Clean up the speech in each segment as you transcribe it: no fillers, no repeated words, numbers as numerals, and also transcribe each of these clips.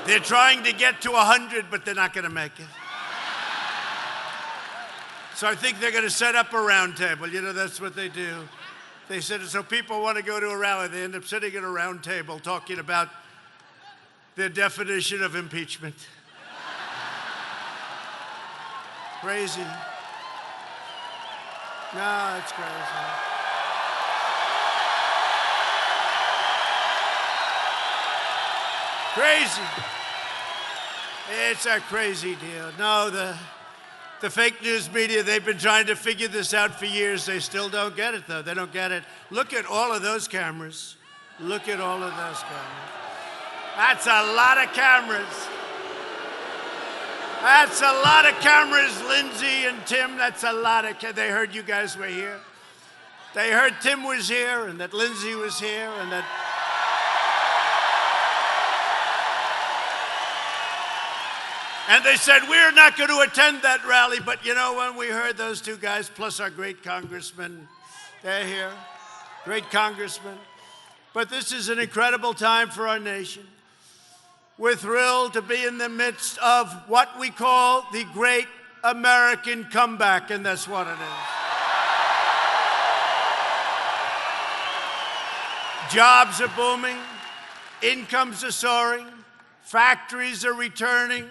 They're trying to get to 100, but they're not going to make it. So I think they're going to set up a round table. You know, that's what they do. They said, so people want to go to a rally. They end up sitting at a round table talking about their definition of impeachment. Crazy. No, it's crazy. Crazy. It's a crazy deal. No, the fake news media, they've been trying to figure this out for years. They still don't get it, though. They don't get it. Look at all of those cameras. Look at all of those cameras. That's a lot of cameras. That's a lot of cameras, Lindsay and Tim. That's a lot of they heard you guys were here. They heard Tim was here and that Lindsay was here and that... And they said, we're not going to attend that rally. But you know, when we heard those two guys, plus our great congressman, they're here, great congressman. But this is an incredible time for our nation. We're thrilled to be in the midst of what we call the great American comeback, and that's what it is. Jobs are booming, incomes are soaring, factories are returning,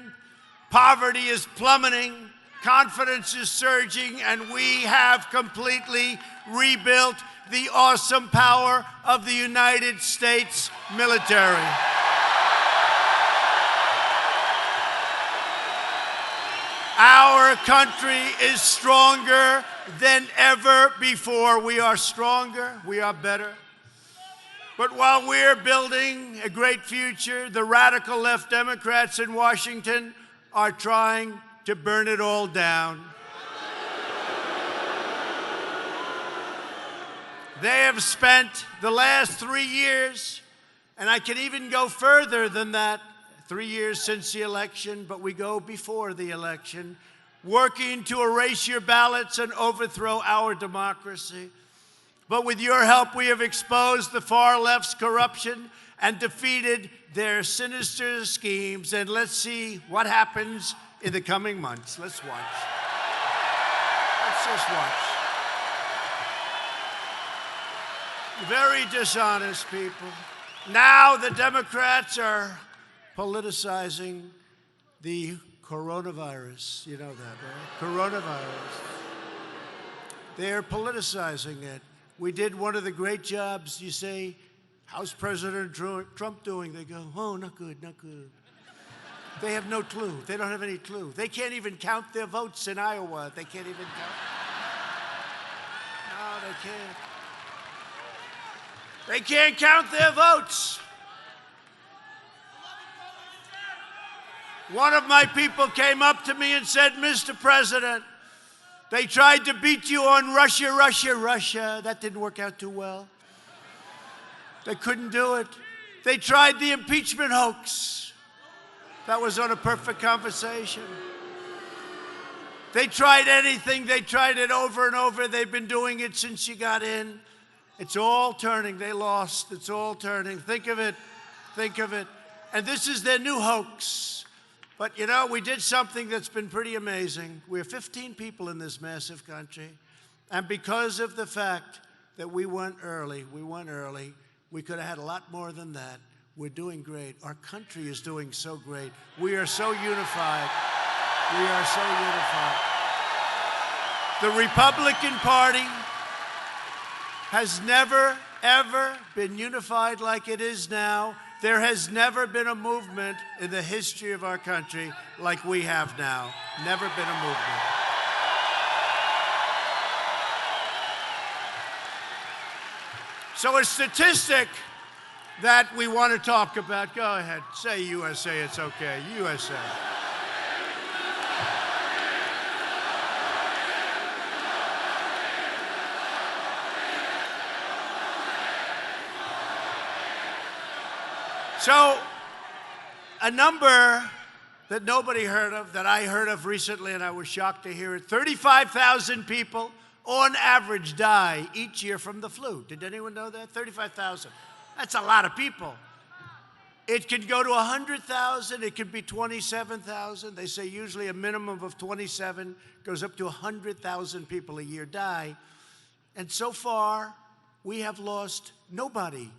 poverty is plummeting, confidence is surging, and we have completely rebuilt the awesome power of the United States military. Our country is stronger than ever before. We are stronger, we are better. But while we're building a great future, the radical left Democrats in Washington are trying to burn it all down. They have spent the last 3 years, and I can even go further than that, 3 years since the election, but we go before the election, working to erase your ballots and overthrow our democracy. But with your help, we have exposed the far left's corruption and defeated their sinister schemes. And let's see what happens in the coming months. Let's watch. Let's just watch. Very dishonest people. Now the Democrats are politicizing the coronavirus. You know that, right? Coronavirus. They're politicizing it. We did one of the great jobs. You say, how's President Trump doing? They go, oh, not good, not good. They have no clue. They don't have any clue. They can't even count their votes in Iowa. They can't even count. No, they can't. They can't count their votes. One of my people came up to me and said, Mr. President, they tried to beat you on Russia, Russia, Russia. That didn't work out too well. They couldn't do it. They tried the impeachment hoax. That was on A Perfect Conversation. They tried anything. They tried it over and over. They've been doing it since you got in. It's all turning. They lost. It's all turning. Think of it. Think of it. And this is their new hoax. But, you know, we did something that's been pretty amazing. We're 15 people in this massive country. And because of the fact that we went early, we could have had a lot more than that. We're doing great. Our country is doing so great. We are so unified. We are so unified. The Republican Party has never, ever been unified like it is now. There has never been a movement in the history of our country like we have now. Never been a movement. So a statistic that we want to talk about, go ahead, say USA, it's okay, USA. So, a number that nobody heard of, that I heard of recently, and I was shocked to hear it, 35,000 people on average die each year from the flu. Did anyone know that? 35,000. That's a lot of people. It could go to 100,000. It could be 27,000. They say usually a minimum of 27 goes up to 100,000 people a year die. And so far, we have lost nobody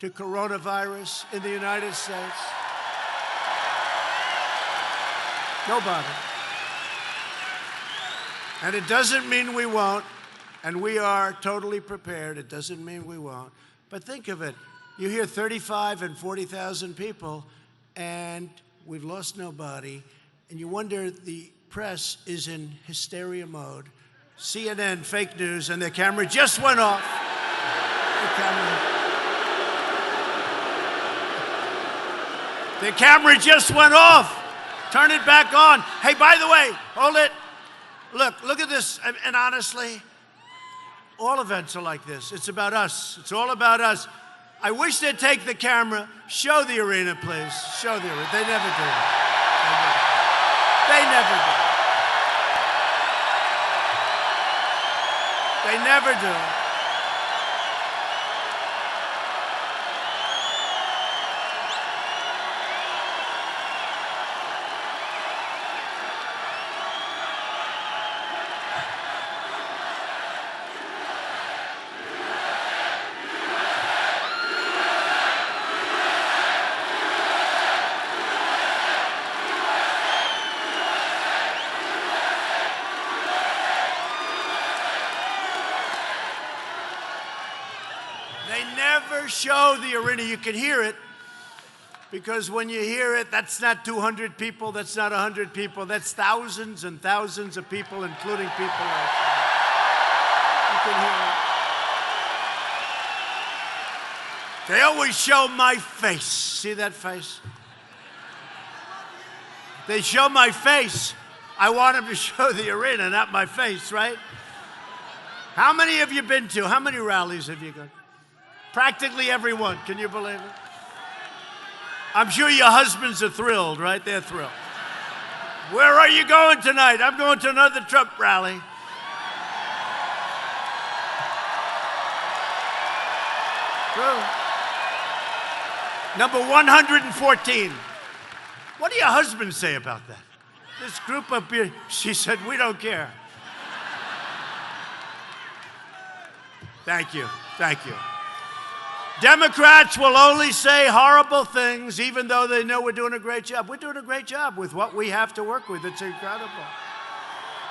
to coronavirus in the United States. Nobody. And it doesn't mean we won't, and we are totally prepared. It doesn't mean we won't. But think of it. You hear 35 and 40,000 people, and we've lost nobody, and you wonder the press is in hysteria mode. CNN, fake news, and their camera just went off. The camera just went off. Turn it back on. Hey, by the way, hold it. Look at this. And honestly, all events are like this. It's about us. It's all about us. I wish they'd take the camera. Show the arena, please. Show the arena. They never do. They never do. They never do. Show the arena. You can hear it, because when you hear it, that's not 200 people, that's not 100 people, that's thousands and thousands of people, including people outside. You can hear it. They always show my face. See that face? They show my face. I want them to show the arena, not my face, right? How many have you been to? How many rallies have you gone? Practically everyone. Can you believe it? I'm sure your husbands are thrilled, right? They're thrilled. Where are you going tonight? I'm going to another Trump rally. True. Number 114. What do your husbands say about that? This group up here, she said, we don't care. Thank you. Thank you. Democrats will only say horrible things, even though they know we're doing a great job. We're doing a great job with what we have to work with. It's incredible.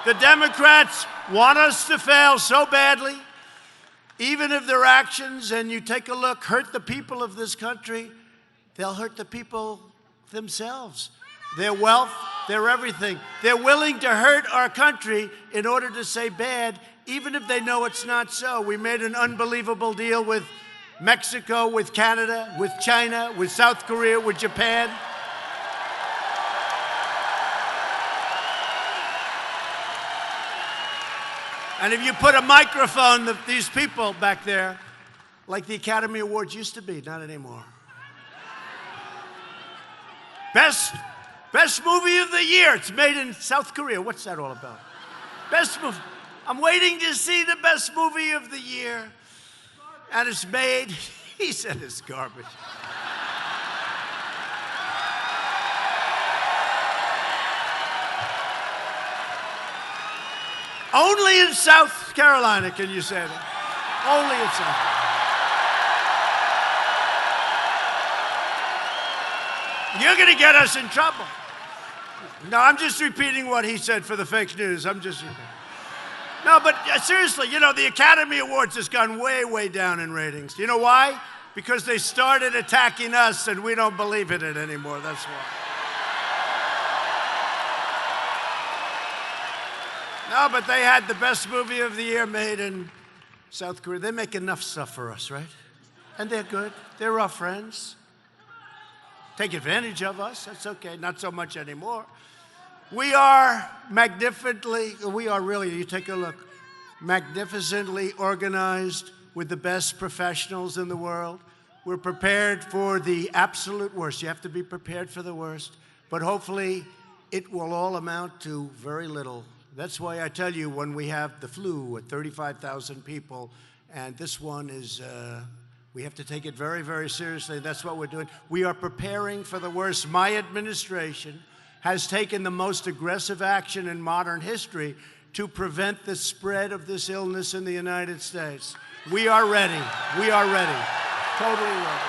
The Democrats want us to fail so badly, even if their actions, and you take a look, hurt the people of this country, they'll hurt the people themselves. Their wealth, their everything. They're willing to hurt our country in order to say bad, even if they know it's not so. We made an unbelievable deal with Mexico, with Canada, with China, with South Korea, with Japan. And if you put a microphone, these people back there, like the Academy Awards used to be, not anymore. Best movie of the year. It's made in South Korea. What's that all about? Best movie. I'm waiting to see the best movie of the year. And it's made, he said it's garbage. Only in South Carolina can you say that. Only in South Carolina. You're going to get us in trouble. No, I'm just repeating what he said for the fake news. I'm just repeating. No, but seriously, you know, the Academy Awards has gone way, way down in ratings. You know why? Because they started attacking us, and we don't believe in it anymore. That's why. No, but they had the best movie of the year made in South Korea. They make enough stuff for us, right? And they're good. They're our friends. Take advantage of us. That's okay. Not so much anymore. We are you take a look, magnificently organized with the best professionals in the world. We're prepared for the absolute worst. You have to be prepared for the worst, but hopefully it will all amount to very little. That's why I tell you, when we have the flu at 35,000 people, and this one is We have to take it very, very seriously. That's what we're doing. We are preparing for the worst. My administration has taken the most aggressive action in modern history to prevent the spread of this illness in the United States. We are ready. We are ready. Totally ready.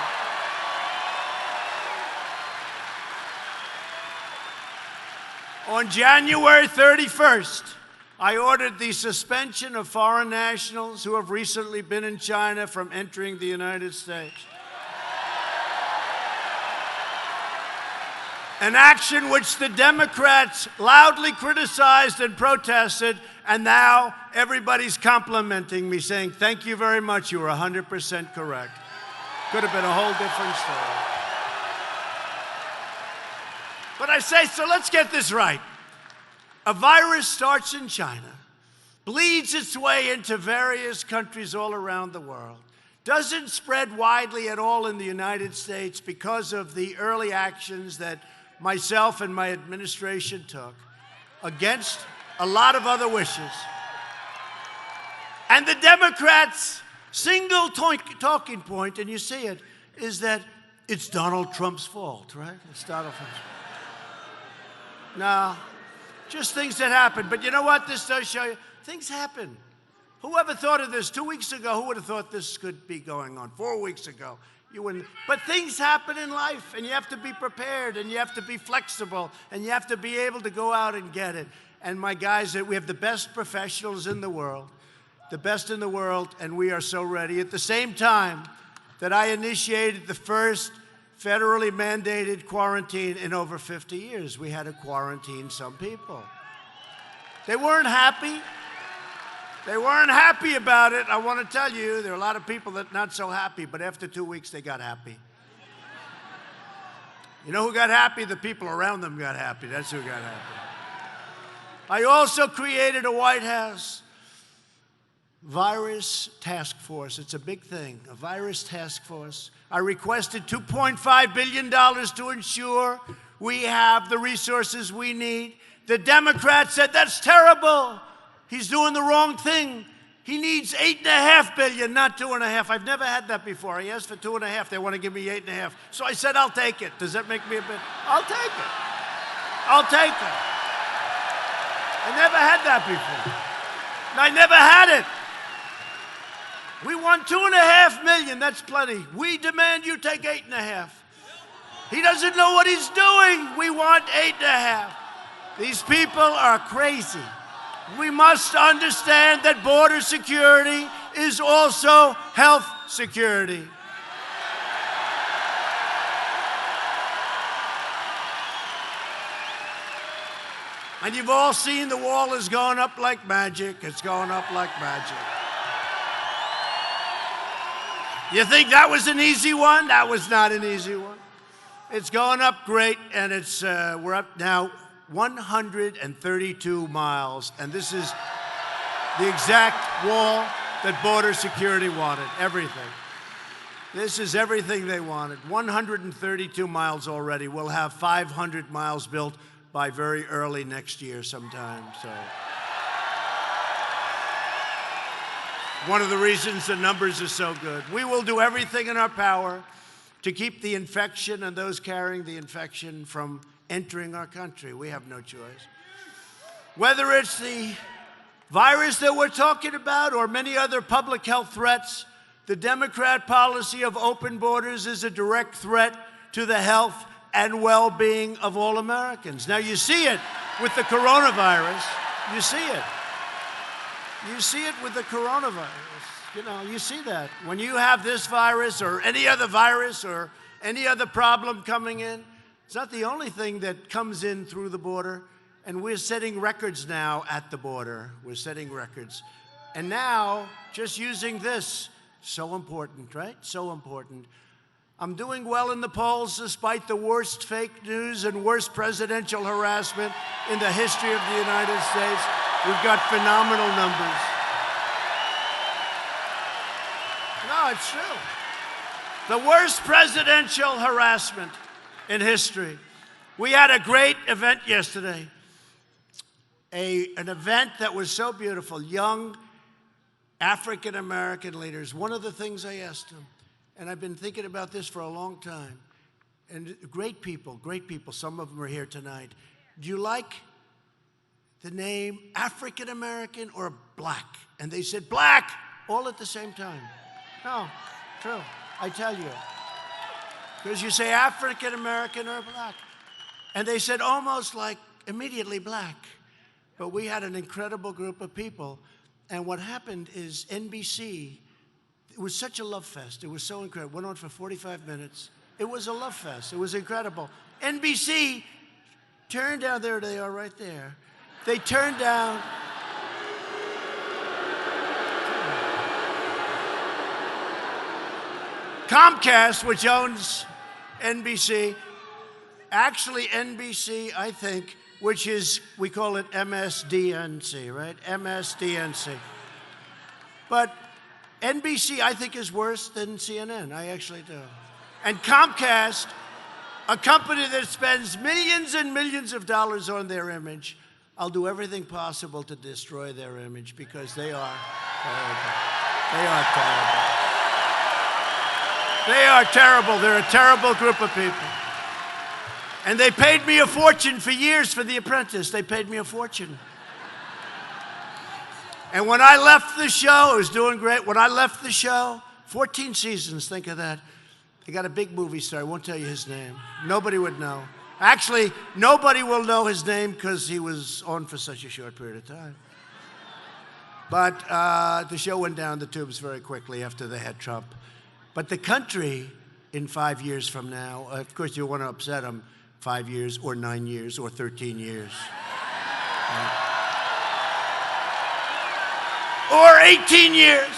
On January 31st, I ordered the suspension of foreign nationals who have recently been in China from entering the United States. An action which the Democrats loudly criticized and protested, and now everybody's complimenting me, saying, thank you very much, you were 100% correct. Could have been a whole different story. But I say, so let's get this right. A virus starts in China, bleeds its way into various countries all around the world, doesn't spread widely at all in the United States because of the early actions that myself and my administration took against a lot of other wishes. And the Democrats' single talking point, and you see it, is that it's Donald Trump's fault, right? It's Donald Trump's fault. No, just things that happen. But you know what? This does show you things happen. Whoever thought of this 2 weeks ago? Who would have thought this could be going on 4 weeks ago? You wouldn't. But things happen in life, and you have to be prepared, and you have to be flexible, and you have to be able to go out and get it. And my guys, we have the best professionals in the world, the best in the world, and we are so ready. At the same time that I initiated the first federally mandated quarantine in over 50 years. We had to quarantine some people. They weren't happy. They weren't happy about it. I want to tell you, there are a lot of people that are not so happy, but after 2 weeks, they got happy. You know who got happy? The people around them got happy. That's who got happy. I also created a White House virus task force. It's a big thing, a virus task force. I requested $2.5 billion to ensure we have the resources we need. The Democrats said, that's terrible. He's doing the wrong thing. He needs $8.5 billion, not $2.5. I've never had that before. I asked for $2.5. They want to give me $8.5. So I said, I'll take it. Does that make me a bit? I'll take it. I'll take it. I never had that before. I never had it. We want $2.5 million. That's plenty. We demand you take $8.5. He doesn't know what he's doing. We want $8.5. These people are crazy. We must understand that border security is also health security. And you've all seen the wall is going up like magic. It's going up like magic. You think that was an easy one? That was not an easy one. It's going up great, and it's we're up now 132 miles, and this is the exact wall that border security wanted, everything. This is everything they wanted. 132 miles already. We'll have 500 miles built by very early next year sometime, so. One of the reasons the numbers are so good. We will do everything in our power to keep the infection and those carrying the infection from entering our country. We have no choice. Whether it's the virus that we're talking about or many other public health threats, the Democrat policy of open borders is a direct threat to the health and well-being of all Americans. Now, you see it with the coronavirus. You see it. You see it with the coronavirus. You know, you see that. When you have this virus or any other problem coming in, it's not the only thing that comes in through the border. And we're setting records now at the border. We're setting records. And now, just using this, so important, right? So important. I'm doing well in the polls despite the worst fake news and worst presidential harassment in the history of the United States. We've got phenomenal numbers. No, it's true. The worst presidential harassment in history. We had a great event yesterday. An event that was so beautiful. Young African-American leaders. One of the things I asked them, and I've been thinking about this for a long time. And great people, some of them are here tonight. Do you like the name African American or black? And they said black all at the same time. No, true, I tell you. Because you say African American or black. And they said almost like immediately black. But we had an incredible group of people. And what happened is NBC, it was such a love fest. It was so incredible. Went on for 45 minutes. It was a love fest. It was incredible. NBC turned down, there they are right there. They turned down. Comcast, which owns NBC, actually NBC, I think, which is, we call it MSDNC, right? MSDNC. But NBC, I think, is worse than CNN. I actually do. And Comcast, a company that spends millions and millions of dollars on their image, I'll do everything possible to destroy their image because they are terrible. They are terrible. They are terrible. They're a terrible group of people. And they paid me a fortune for years for The Apprentice. They paid me a fortune. And when I left the show, it was doing great. When I left the show, 14 seasons, think of that. I got a big movie star. I won't tell you his name. Nobody would know. Actually, nobody will know his name because he was on for such a short period of time. But the show went down the tubes very quickly after they had Trump. But the country, in 5 years from now, of course you want to upset them, 5 years or 9 years or 13 years. Or 18 years.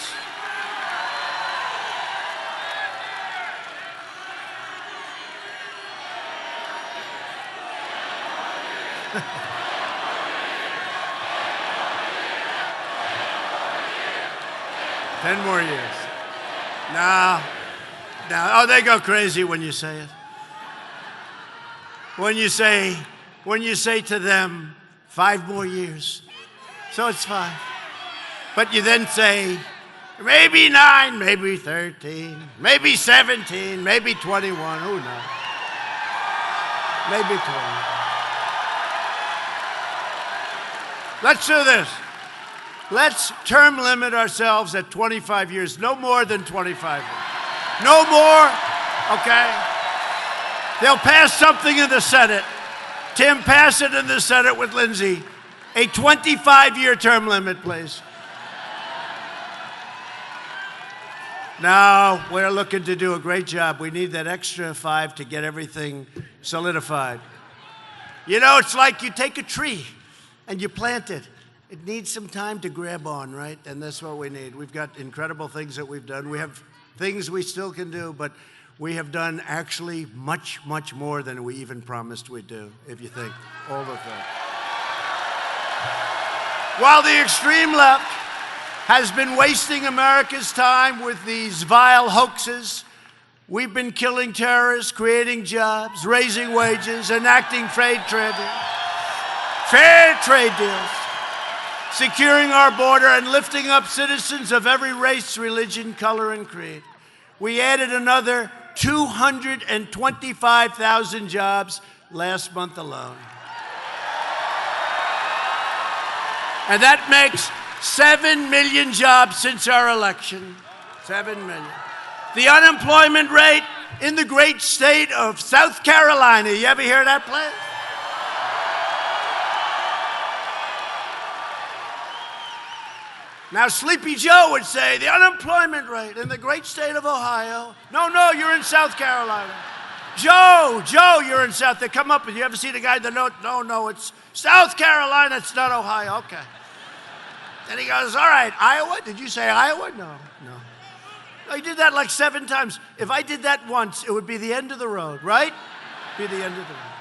Ten more years. No. Oh, they go crazy when you say it. When you say to them, 5 more years. So it's 5. But you then say, maybe 9, maybe 13, maybe 17, maybe 21, who knows? Maybe 20. Let's do this. Let's term limit ourselves at 25 years, no more than 25 years. No more, okay? They'll pass something in the Senate. Tim, pass it in the Senate with Lindsey. A 25-year term limit, please. Now, we're looking to do a great job. We need that extra 5 to get everything solidified. You know, it's like you take a tree and you plant it. It needs some time to grab on, right? And that's what we need. We've got incredible things that we've done. We have things we still can do, but we have done actually much, much more than we even promised we'd do, if you think all the things. While the extreme left has been wasting America's time with these vile hoaxes, we've been killing terrorists, creating jobs, raising wages, enacting fair trade deals, securing our border, and lifting up citizens of every race, religion, color, and creed. We added another 225,000 jobs last month alone. And that makes 7 million jobs since our election. 7 million. The unemployment rate in the great state of South Carolina. You ever hear that place? Now, Sleepy Joe would say the unemployment rate in the great state of Ohio. No, you're in South Carolina. Joe, you're in South. They come up and you ever see the guy that no, it's South Carolina. It's not Ohio. Okay. Then he goes, all right, Iowa? Did you say Iowa? No. No, he did that like 7 times. If I did that once, it would be the end of the road, right? Be the end of the road.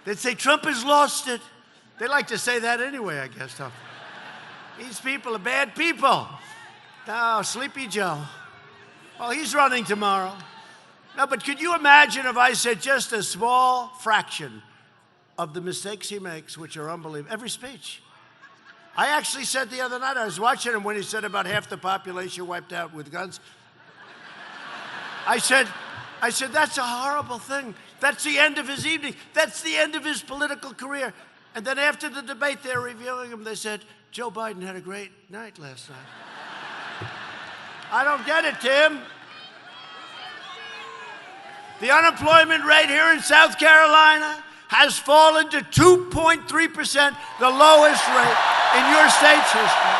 They'd say Trump has lost it. They like to say that anyway, I guess. Huh? These people are bad people. No, Sleepy Joe. Well, he's running tomorrow. No, but could you imagine if I said just a small fraction of the mistakes he makes, which are unbelievable, every speech? I actually said the other night, I was watching him when he said about half the population wiped out with guns. I said, that's a horrible thing. That's the end of his evening. That's the end of his political career. And then after the debate, they're reviewing him. They said, Joe Biden had a great night last night. I don't get it, Tim. The unemployment rate here in South Carolina has fallen to 2.3%, the lowest rate in your state's history.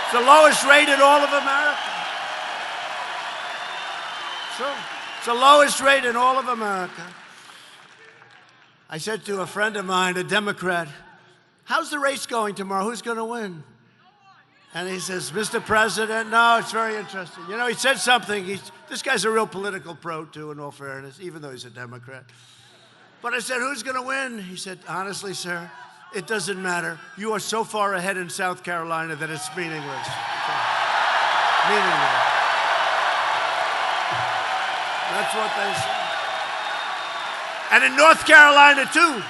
It's the lowest rate in all of America. So, it's the lowest rate in all of America. I said to a friend of mine, a Democrat, how's the race going tomorrow? Who's going to win? And he says, Mr. President, no, it's very interesting. You know, he said something. This guy's a real political pro, too, in all fairness, even though he's a Democrat. But I said, who's going to win? He said, honestly, sir, it doesn't matter. You are so far ahead in South Carolina that it's meaningless. Meaningless. That's what they say. And in North Carolina, too.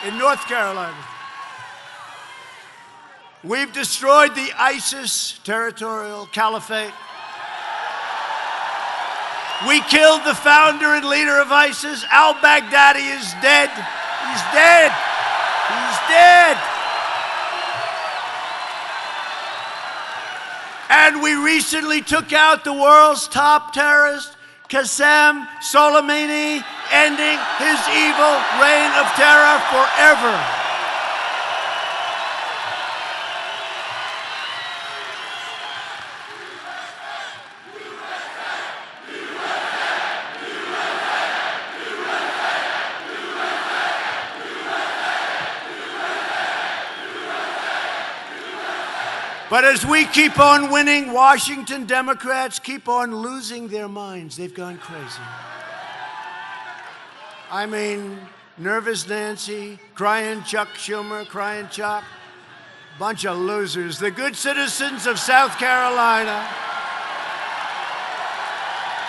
In North Carolina. We've destroyed the ISIS territorial caliphate. We killed the founder and leader of ISIS. Al-Baghdadi is dead. He's dead. He's dead. And we recently took out the world's top terrorist, Qasem Soleimani, ending his evil reign of terror forever. But as we keep on winning, Washington Democrats keep on losing their minds. They've gone crazy. I mean, nervous Nancy, crying Chuck Schumer, crying Chuck. Bunch of losers. The good citizens of South Carolina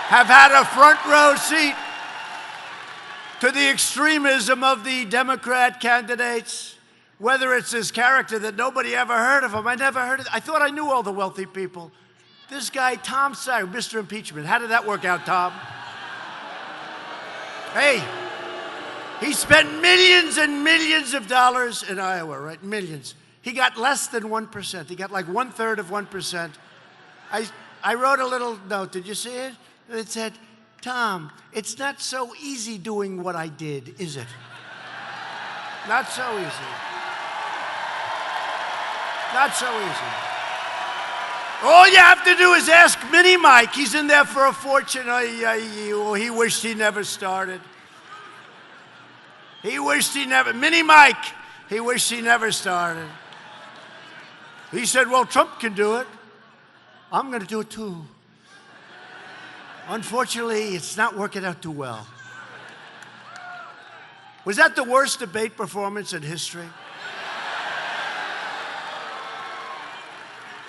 have had a front row seat to the extremism of the Democrat candidates. Whether it's this character that nobody ever heard of him. I never heard of. I thought I knew all the wealthy people. This guy, Tom Steyer, Mr. Impeachment. How did that work out, Tom? Hey, he spent millions and millions of dollars in Iowa, right? Millions. He got less than 1%. He got like 1/3 of 1%. I wrote a little note. Did you see it? It said, Tom, it's not so easy doing what I did, is it? Not so easy. Not so easy. All you have to do is ask Mini Mike. He's in there for a fortune. He wished he never started. He wished he never, Mini Mike, he wished he never started. He said, well, Trump can do it. I'm going to do it too. Unfortunately, it's not working out too well. Was that the worst debate performance in history?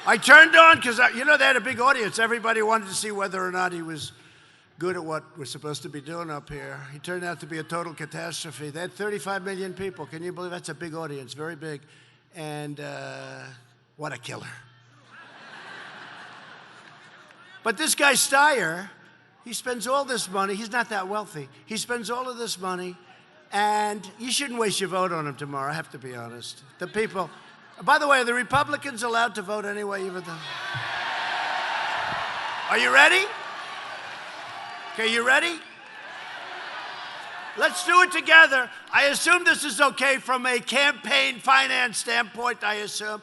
I turned on because, you know, they had a big audience. Everybody wanted to see whether or not he was good at what we're supposed to be doing up here. He turned out to be a total catastrophe. They had 35 million people. Can you believe that's a big audience, very big. And what a killer. But this guy Steyer, he spends all this money. He's not that wealthy. He spends all of this money, and you shouldn't waste your vote on him tomorrow, I have to be honest. The people... By the way, are the Republicans allowed to vote anyway, even though? Are you ready? Okay, you ready? Let's do it together. I assume this is okay from a campaign finance standpoint, I assume.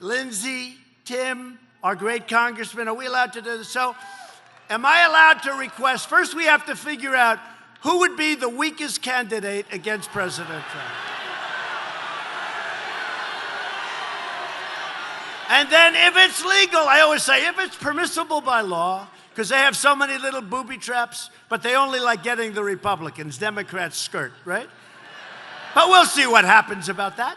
Lindsey, Tim, our great congressman, are we allowed to do this? So, am I allowed to request? First, we have to figure out who would be the weakest candidate against President Trump. And then if it's legal, I always say, if it's permissible by law, because they have so many little booby traps, but they only like getting the Republicans, Democrats skirt, right? But we'll see what happens about that.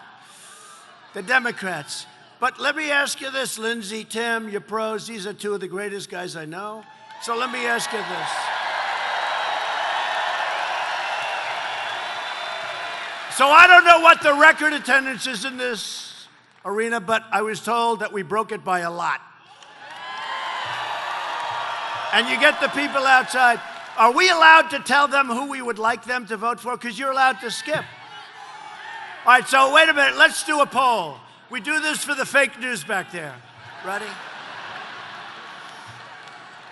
The Democrats. But let me ask you this, Lindsey, Tim, your pros, these are two of the greatest guys I know. So let me ask you this. So I don't know what the record attendance is in this arena, but I was told that we broke it by a lot. And you get the people outside. Are we allowed to tell them who we would like them to vote for? Because you're allowed to skip. All right, so wait a minute. Let's do a poll. We do this for the fake news back there. Ready?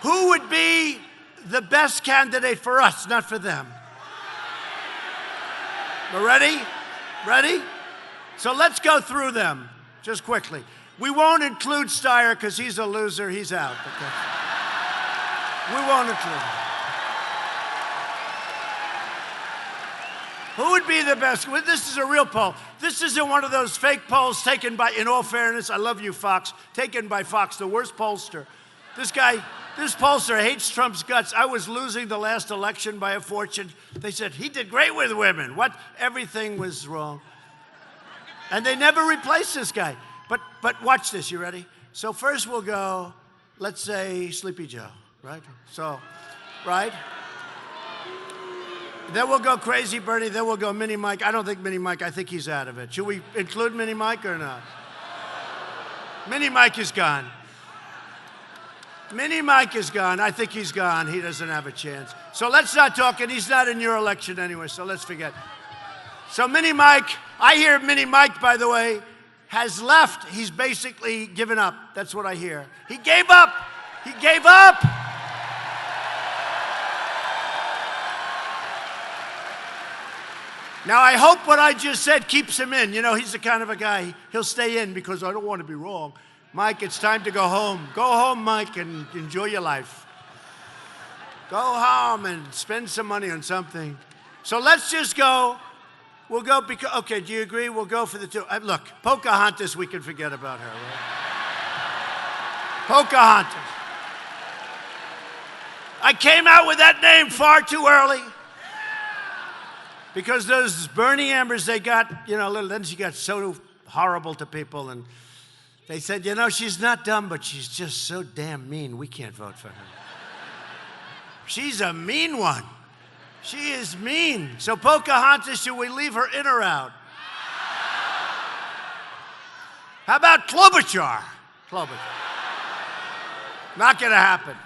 Who would be the best candidate for us, not for them? We're ready? Ready? So let's go through them just quickly. We won't include Steyer because he's a loser. He's out. Okay? We won't include him. Who would be the best? Well, this is a real poll. This isn't one of those fake polls taken by, in all fairness, I love you, Fox, taken by Fox, the worst pollster. This pollster hates Trump's guts. I was losing the last election by a fortune. They said, he did great with women. What? Everything was wrong. And they never replaced this guy. But watch this, you ready? So first we'll go, let's say, Sleepy Joe, right? So, right? Then we'll go Crazy Bernie, then we'll go Mini Mike. I don't think Mini Mike, I think he's out of it. Should we include Mini Mike or not? Mini Mike is gone. Mini Mike is gone. I think he's gone. He doesn't have a chance. So let's not talk, and he's not in your election anyway, so let's forget. So Mini Mike, I hear Mini Mike, by the way, has left. He's basically given up. That's what I hear. He gave up. He gave up. Now, I hope what I just said keeps him in. You know, he's the kind of a guy, he'll stay in because I don't want to be wrong. Mike, it's time to go home. Go home, Mike, and enjoy your life. Go home and spend some money on something. So let's just go. We'll go because, okay, do you agree? We'll go for the two. Look, Pocahontas, we can forget about her, right? Pocahontas. I came out with that name far too early. Because those Bernie Ambers, they got, you know, then she got so horrible to people. And they said, you know, she's not dumb, but she's just so damn mean. We can't vote for her. She's a mean one. She is mean. So Pocahontas, should we leave her in or out? How about Klobuchar? Klobuchar. Not going to happen.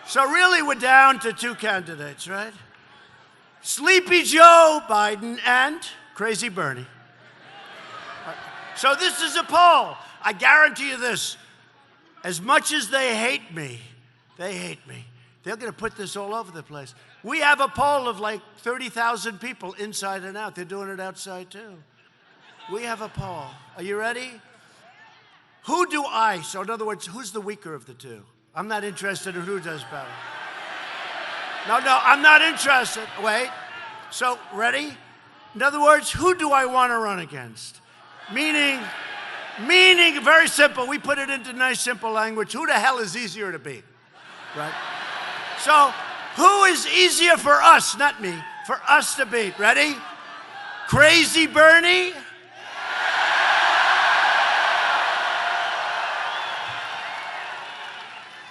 So really, we're down to two candidates, right? Sleepy Joe Biden and Crazy Bernie. So this is a poll. I guarantee you this. As much as they hate me, they're going to put this all over the place. We have a poll of like 30,000 people inside and out. They're doing it outside too. We have a poll. Are you ready? Who do I? So in other words, who's the weaker of the two? I'm not interested in who does better. No, I'm not interested. Wait. So, ready? In other words, who do I want to run against? Meaning, very simple. We put it into nice, simple language. Who the hell is easier to beat? Right? So, who is easier for us, not me, for us to beat? Ready? Crazy Bernie?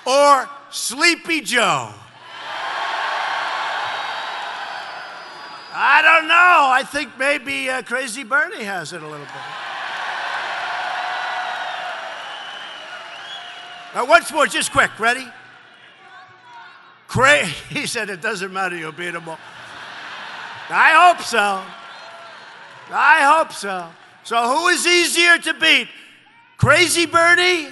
Or Sleepy Joe? I don't know. I think maybe Crazy Bernie has it a little bit. Now, once more, just quick. Ready? He said it doesn't matter. You'll beat them all. I hope so. I hope so. So who is easier to beat? Crazy Bernie?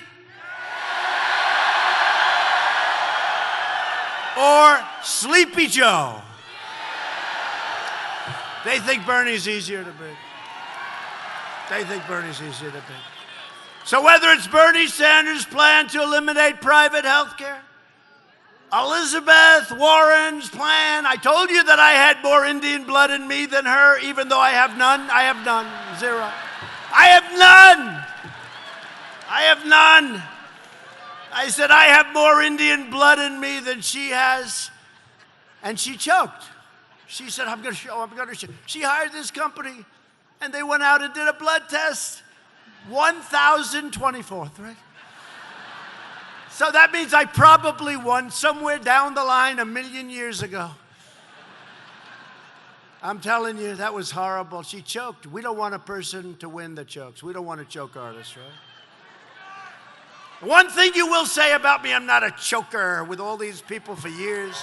Or Sleepy Joe? They think Bernie's easier to beat. They think Bernie's easier to beat. So whether it's Bernie Sanders' plan to eliminate private health care, Elizabeth Warren's plan, I told you that I had more Indian blood in me than her, even though I have none. I have none. Zero. I have none. I have none. I said, I have more Indian blood in me than she has. And she choked. She said, I'm going to show. She hired this company, and they went out and did a blood test. 1,024th, right? So that means I probably won somewhere down the line 1,000,000 years ago. I'm telling you, that was horrible. She choked. We don't want a person to win that chokes. We don't want a choke artist, right? One thing you will say about me, I'm not a choker with all these people for years.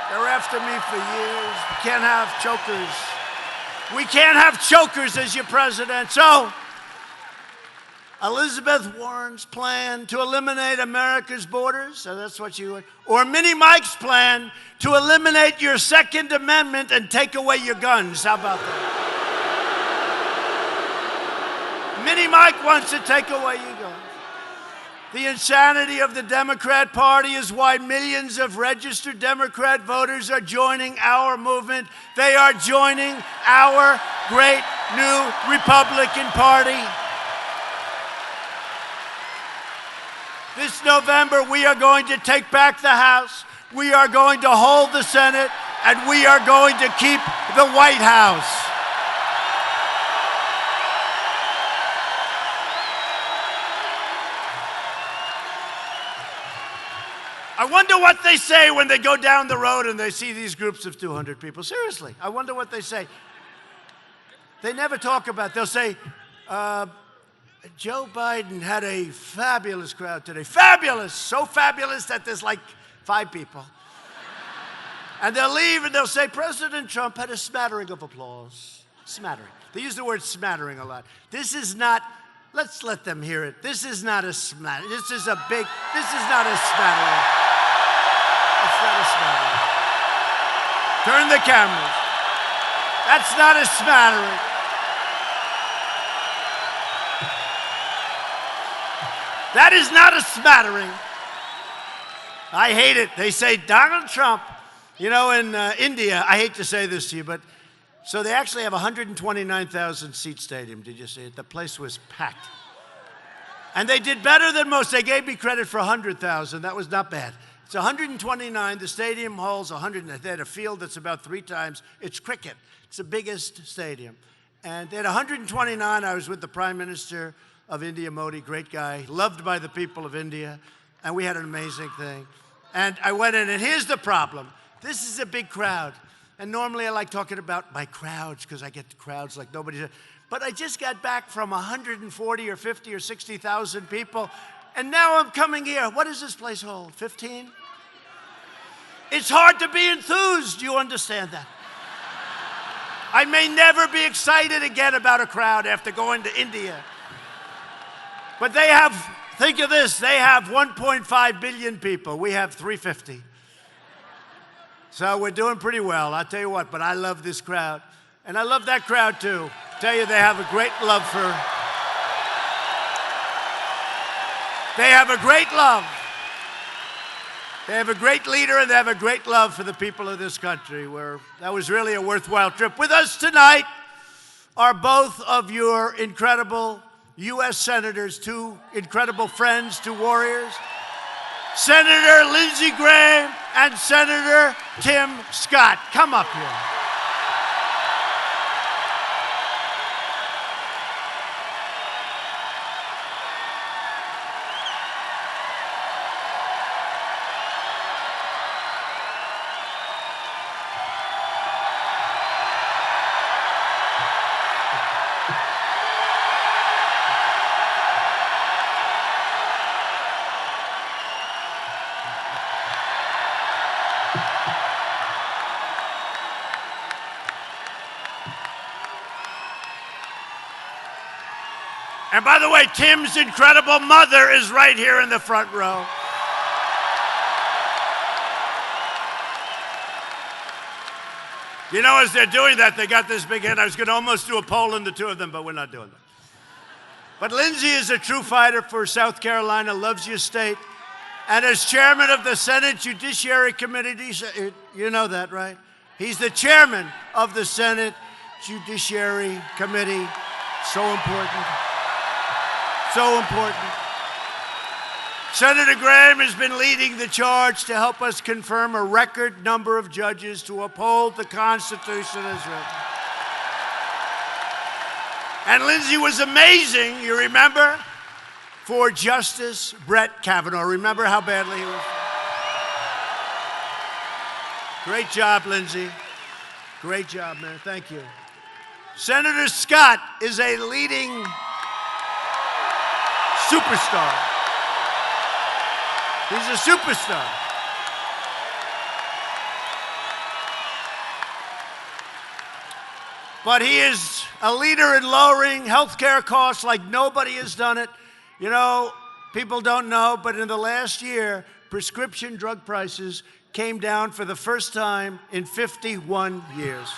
They're after me for years. We can't have chokers. We can't have chokers as your president. So, Elizabeth Warren's plan to eliminate America's borders, so that's what you would, or Mini Mike's plan to eliminate your Second Amendment and take away your guns. How about that? Mini Mike wants to take away your guns. The insanity of the Democrat Party is why millions of registered Democrat voters are joining our movement. They are joining our great new Republican Party. This November, we are going to take back the House, we are going to hold the Senate, and we are going to keep the White House. I wonder what they say when they go down the road and they see these groups of 200 people. Seriously, I wonder what they say. They never talk about, they'll say, Joe Biden had a fabulous crowd today. Fabulous! So fabulous that there's like 5 people. And they'll leave and they'll say, President Trump had a smattering of applause. Smattering. They use the word smattering a lot. This is not, let's let them hear it. This is not a smattering. This is not a smattering. It's not a smattering. Turn the cameras. That's not a smattering. That is not a smattering. I hate it. They say Donald Trump. You know, in India, I hate to say this to you, but so they actually have a 129,000 seat stadium. Did you see it? The place was packed. And they did better than most. They gave me credit for 100,000. That was not bad. It's 129. The stadium holds 100. They had a field that's about 3 times. It's cricket. It's the biggest stadium. And they had 129. I was with the Prime Minister of India, Modi, great guy, loved by the people of India, and we had an amazing thing. And I went in, and here's the problem. This is a big crowd, and normally I like talking about my crowds because I get crowds like nobody. But I just got back from 140 or 50 or 60,000 people, and now I'm coming here. What does this place hold, 15? It's hard to be enthused, you understand that? I may never be excited again about a crowd after going to India. But they have, think of this, they have 1.5 billion people. We have 350. So we're doing pretty well, I'll tell you what, but I love this crowd. And I love that crowd too. Tell you, they have a great love for, they have a great love. They have a great leader and they have a great love for the people of this country. That was really a worthwhile trip. With us tonight are both of your incredible U.S. senators, 2 incredible friends, 2 warriors, Senator Lindsey Graham and Senator Tim Scott. Come up here. And by the way, Tim's incredible mother is right here in the front row. You know, as they're doing that, they got this big hand. I was going to almost do a poll in the 2 of them, but we're not doing that. But Lindsey is a true fighter for South Carolina, loves your state. And as chairman of the Senate Judiciary Committee, you know that, right? He's the chairman of the Senate Judiciary Committee. So important. So important. Senator Graham has been leading the charge to help us confirm a record number of judges to uphold the Constitution as written. And Lindsey was amazing, you remember, for Justice Brett Kavanaugh. Remember how badly he was? Great job, Lindsey. Great job, man. Thank you. Senator Scott is a leading superstar. He's a superstar. But he is a leader in lowering health care costs like nobody has done it. You know, people don't know, but in the last year, prescription drug prices came down for the first time in 51 years.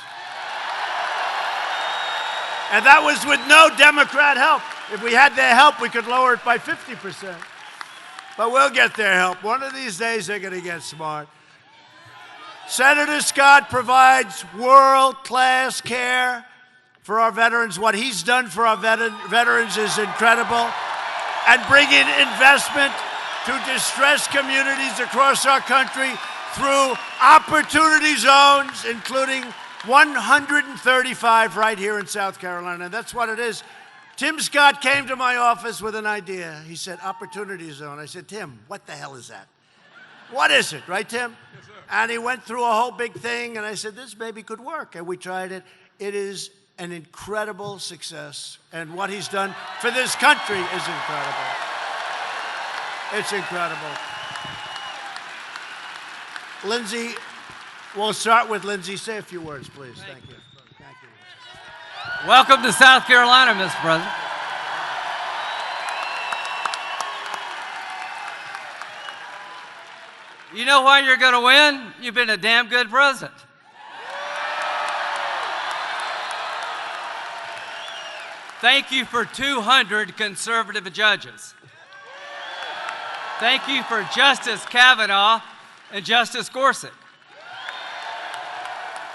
And that was with no Democrat help. If we had their help, we could lower it by 50%. But we'll get their help. One of these days, they're going to get smart. Senator Scott provides world-class care for our veterans. What he's done for our veterans is incredible. And bringing investment to distressed communities across our country through opportunity zones, including 135 right here in South Carolina. And that's what it is. Tim Scott came to my office with an idea. He said, opportunity zone. I said, Tim, what the hell is that? What is it, right, Tim? Yes, sir. And he went through a whole big thing, and I said, this maybe could work. And we tried it. It is an incredible success. And what he's done for this country is incredible. It's incredible. Lindsay, we'll start with Lindsay. Say a few words, please. Thank you. Thank you. Welcome to South Carolina, Mr. President. You know why you're going to win? You've been a damn good president. Thank you for 200 conservative judges. Thank you for Justice Kavanaugh and Justice Gorsuch.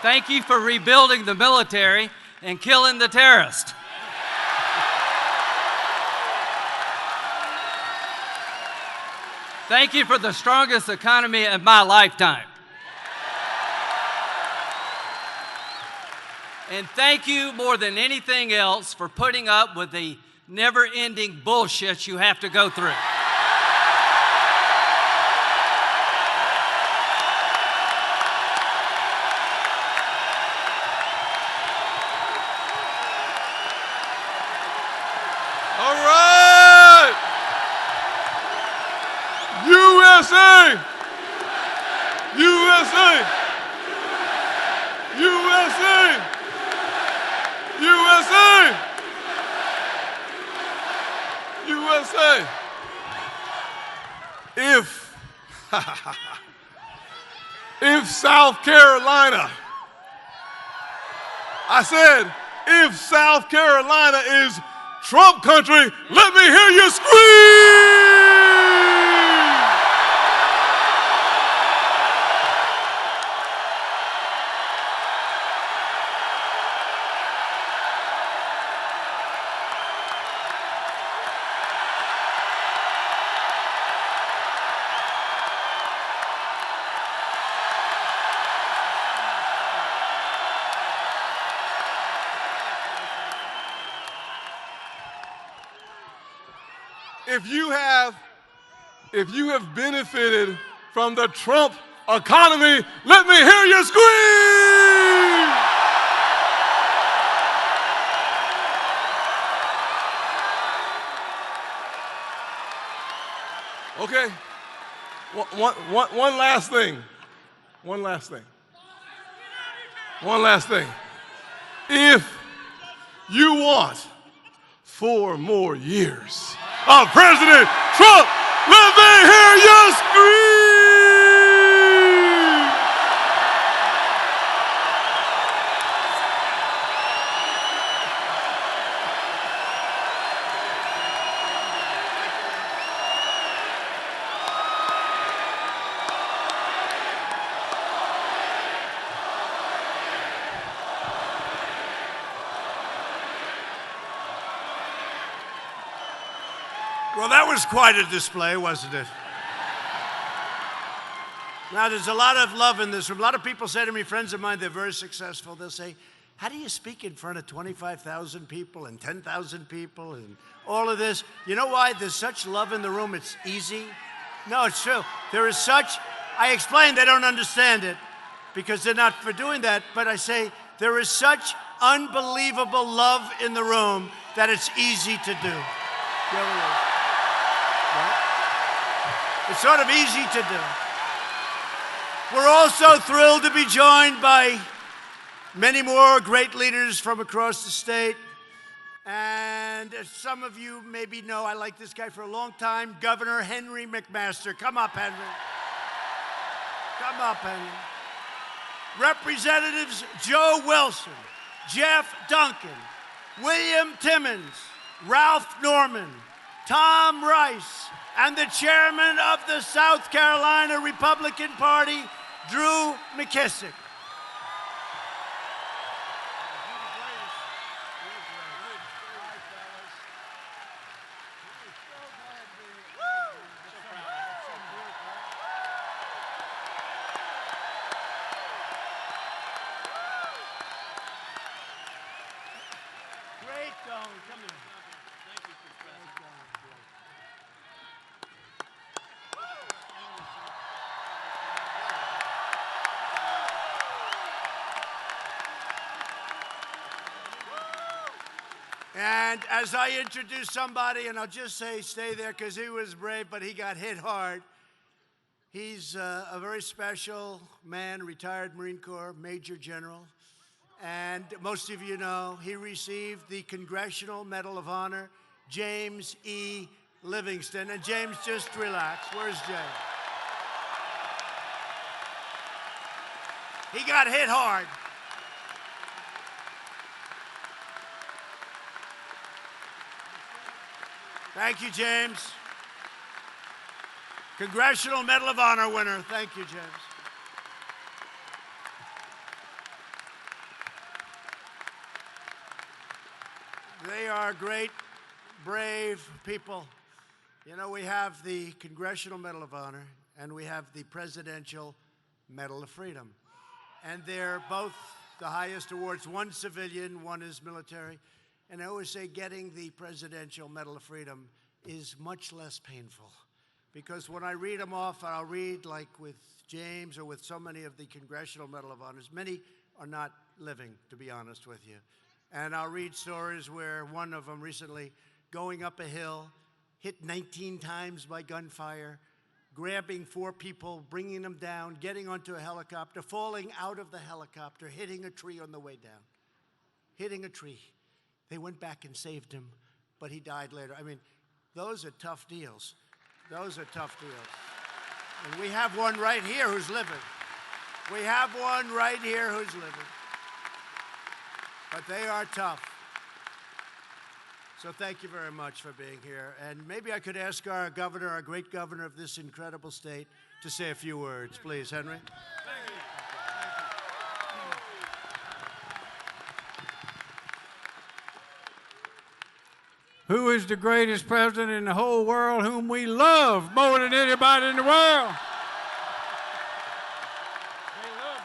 Thank you for rebuilding the military and killing the terrorists. Thank you for the strongest economy of my lifetime. And thank you more than anything else for putting up with the never-ending bullshit you have to go through. All right. USA. USA. USA. USA. USA. If South Carolina, I said, if South Carolina is Trump country, let me hear you scream! If you have benefited from the Trump economy, let me hear you scream! Okay, one last thing. One last thing. One last thing. If you want 4 more years of President Trump, let me hear you scream! Well, that was quite a display, wasn't it? Now, there's a lot of love in this room. A lot of people say to me, friends of mine, they're very successful. They'll say, how do you speak in front of 25,000 people and 10,000 people and all of this? You know why? There's such love in the room, it's easy. No, it's true. There is such, I explain they don't understand it because they're not for doing that, but I say there is such unbelievable love in the room that it's easy to do. There it is. Right? It's sort of easy to do. We're also thrilled to be joined by many more great leaders from across the state. And as some of you maybe know, I like this guy for a long time, Governor Henry McMaster. Come up, Henry. Come up, Henry. Representatives Joe Wilson, Jeff Duncan, William Timmons, Ralph Norman, Tom Rice, and the chairman of the South Carolina Republican Party, Drew McKissick. Great going. Come here. Thank you, President. And as I introduce somebody, and I'll just say stay there because he was brave, but he got hit hard. He's a very special man, retired Marine Corps Major General. And most of you know, he received the Congressional Medal of Honor, James E. Livingston. And James, just relax. Where's James? He got hit hard. Thank you, James. Congressional Medal of Honor winner. Thank you, James. They are great, brave people. You know, we have the Congressional Medal of Honor and we have the Presidential Medal of Freedom. And they're both the highest awards. One civilian, one is military. And I always say getting the Presidential Medal of Freedom is much less painful. Because when I read them off, I'll read like with James or with so many of the Congressional Medal of Honors. Many are not living, to be honest with you. And I'll read stories where one of them recently going up a hill, hit 19 times by gunfire, grabbing 4 people, bringing them down, getting onto a helicopter, falling out of the helicopter, hitting a tree on the way down. Hitting a tree. They went back and saved him, but he died later. I mean, those are tough deals. Those are tough deals. And we have one right here who's living. We have one right here who's living. But they are tough. So thank you very much for being here. And maybe I could ask our governor, our great governor of this incredible state, to say a few words. Please, Henry. Thank you. Who is the greatest president in the whole world, whom we love more than anybody in the world? They love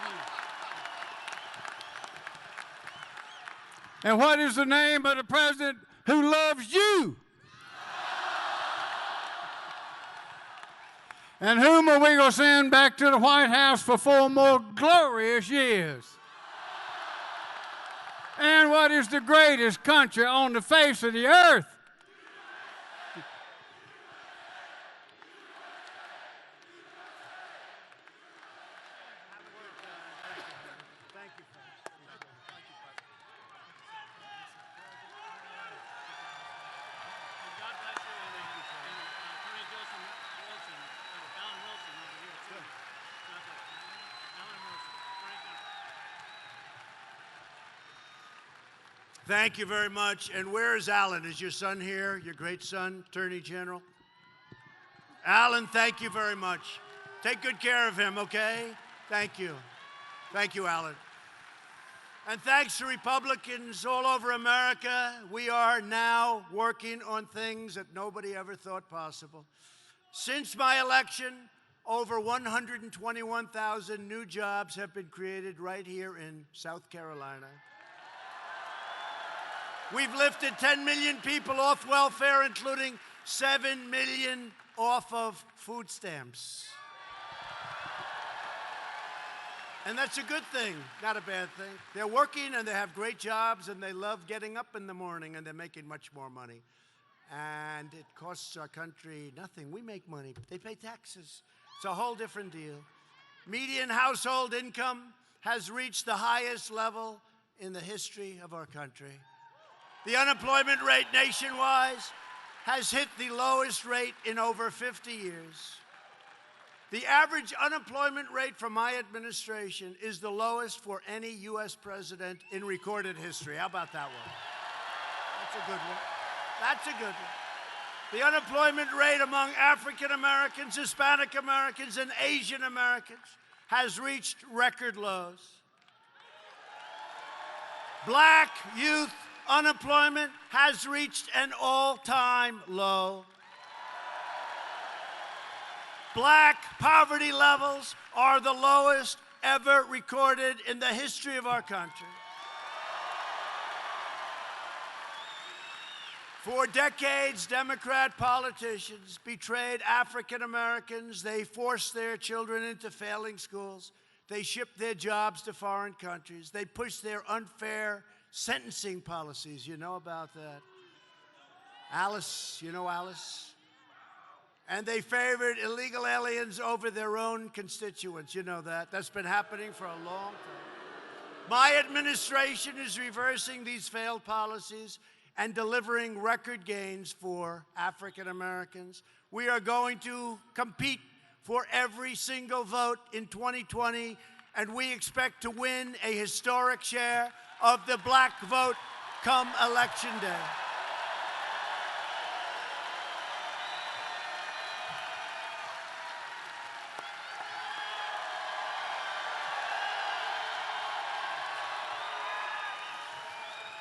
you. And what is the name of the president who loves you? And whom are we going to send back to the White House for 4 more glorious years? And what is the greatest country on the face of the earth? Thank you very much. And where is Alan? Is your son here, your great son, Attorney General? Alan, thank you very much. Take good care of him, okay? Thank you. Thank you, Alan. And thanks to Republicans all over America, we are now working on things that nobody ever thought possible. Since my election, over 121,000 new jobs have been created right here in South Carolina. We've lifted 10 million people off welfare, including 7 million off of food stamps. And that's a good thing, not a bad thing. They're working and they have great jobs and they love getting up in the morning and they're making much more money. and it costs our country nothing. We make money. They pay taxes. It's a whole different deal. Median household income has reached the highest level in the history of our country. The unemployment rate nationwide has hit the lowest rate in over 50 years. The average unemployment rate for my administration is the lowest for any U.S. president in recorded history. How about that one? That's a good one. That's a good one. The unemployment rate among African Americans, Hispanic Americans, and Asian Americans has reached record lows. Black youth unemployment has reached an all-time low. Black poverty levels are the lowest ever recorded in the history of our country. For decades, Democrat politicians betrayed African Americans. They forced their children into failing schools. They shipped their jobs to foreign countries. They pushed their unfair sentencing policies. You know about that. Alice, you know Alice? And they favored illegal aliens over their own constituents. You know that. That's been happening for a long time. My administration is reversing these failed policies and delivering record gains for African Americans. We are going to compete for every single vote in 2020, and we expect to win a historic share of the black vote come Election Day.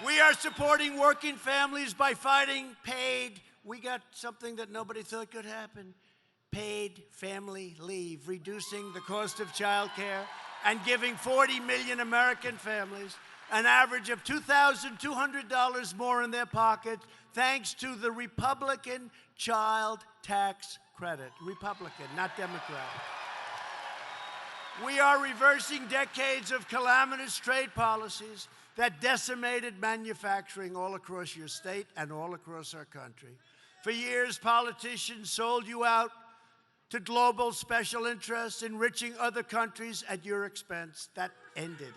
We are supporting working families by fighting paid. We got something that nobody thought could happen. Paid family leave, reducing the cost of child care and giving 40 million American families an average of $2,200 more in their pocket thanks to the Republican child tax credit. Republican, not Democrat. We are reversing decades of calamitous trade policies that decimated manufacturing all across your state and all across our country. For years, politicians sold you out to global special interests, enriching other countries at your expense. That ended.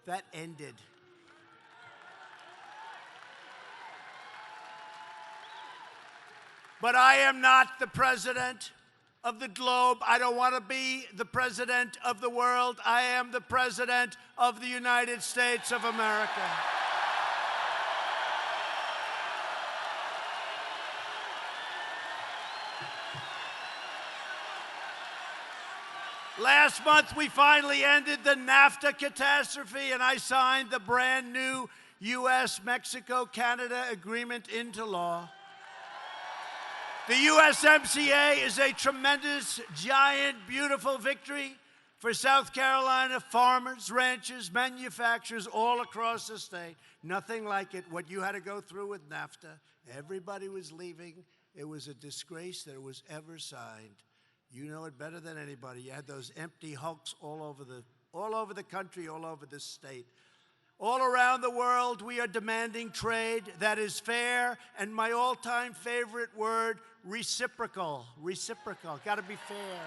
That ended. But I am not the president of the globe. I don't want to be the president of the world. I am the president of the United States of America. Last month, we finally ended the NAFTA catastrophe, and I signed the brand new U.S.-Mexico-Canada agreement into law. The USMCA is a tremendous, giant, beautiful victory for South Carolina farmers, ranchers, manufacturers all across the state. Nothing like it, what you had to go through with NAFTA. Everybody was leaving. It was a disgrace that it was ever signed. You know it better than anybody. You had those empty hulks all over the country, all over this state. All around the world, we are demanding trade that is fair, and my all-time favorite word, reciprocal. Reciprocal, gotta be fair.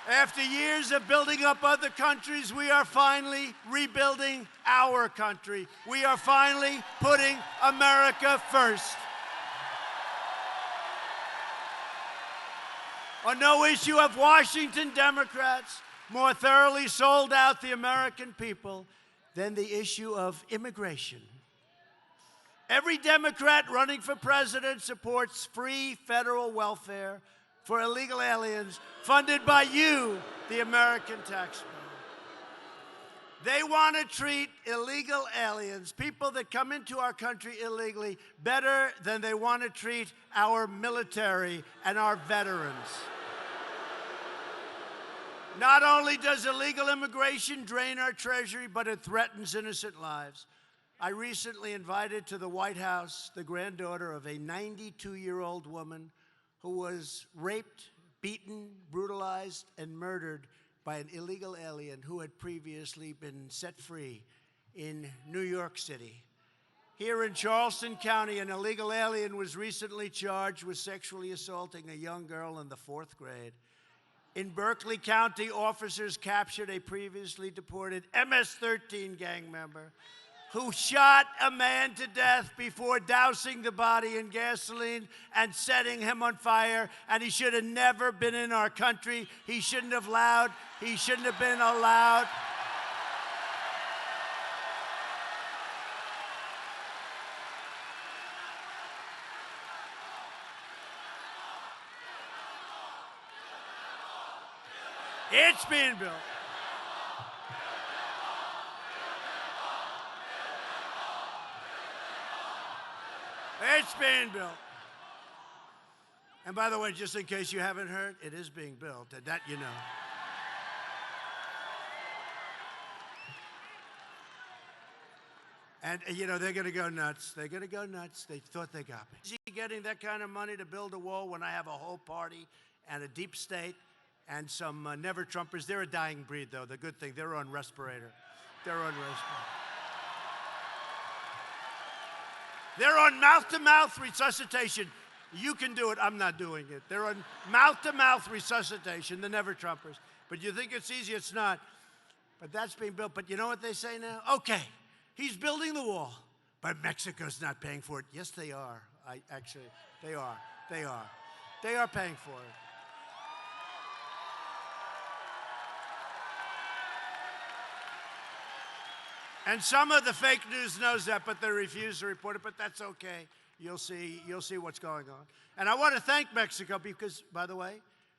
After years of building up other countries, we are finally rebuilding our country. We are finally putting America first. On no issue have Washington Democrats more thoroughly sold out the American people than the issue of immigration. Every Democrat running for president supports free federal welfare for illegal aliens funded by you, the American taxpayer. They want to treat illegal aliens, people that come into our country illegally, better than they want to treat our military and our veterans. Not only does illegal immigration drain our treasury, but it threatens innocent lives. I recently invited to the White House the granddaughter of a 92-year-old woman who was raped, beaten, brutalized, and murdered by an illegal alien who had previously been set free in New York City. Here in Charleston County, an illegal alien was recently charged with sexually assaulting a young girl in the 4th grade. In Berkeley County, officers captured a previously deported MS-13 gang member who shot a man to death before dousing the body in gasoline and setting him on fire. And he should have never been in our country. He shouldn't have been allowed. It's being built. It's being built. And by the way, just in case you haven't heard, it is being built, and that you know. And, you know, they're going to go nuts. They're going to go nuts. They thought they got me. Is he getting that kind of money to build a wall when I have a whole party and a deep state and some never-Trumpers? They're a dying breed, though. The good thing, they're on respirator. They're on respirator. They're on mouth-to-mouth resuscitation. You can do it. I'm not doing it. They're on mouth-to-mouth resuscitation, the never-Trumpers. But you think it's easy? It's not. But that's being built. But you know what they say now? Okay, he's building the wall, but Mexico's not paying for it. Yes, they are. They are. They are. They are paying for it. And some of the fake news knows that, but they refuse to report it, but that's okay. You'll see what's going on. And I want to thank Mexico because, by the way,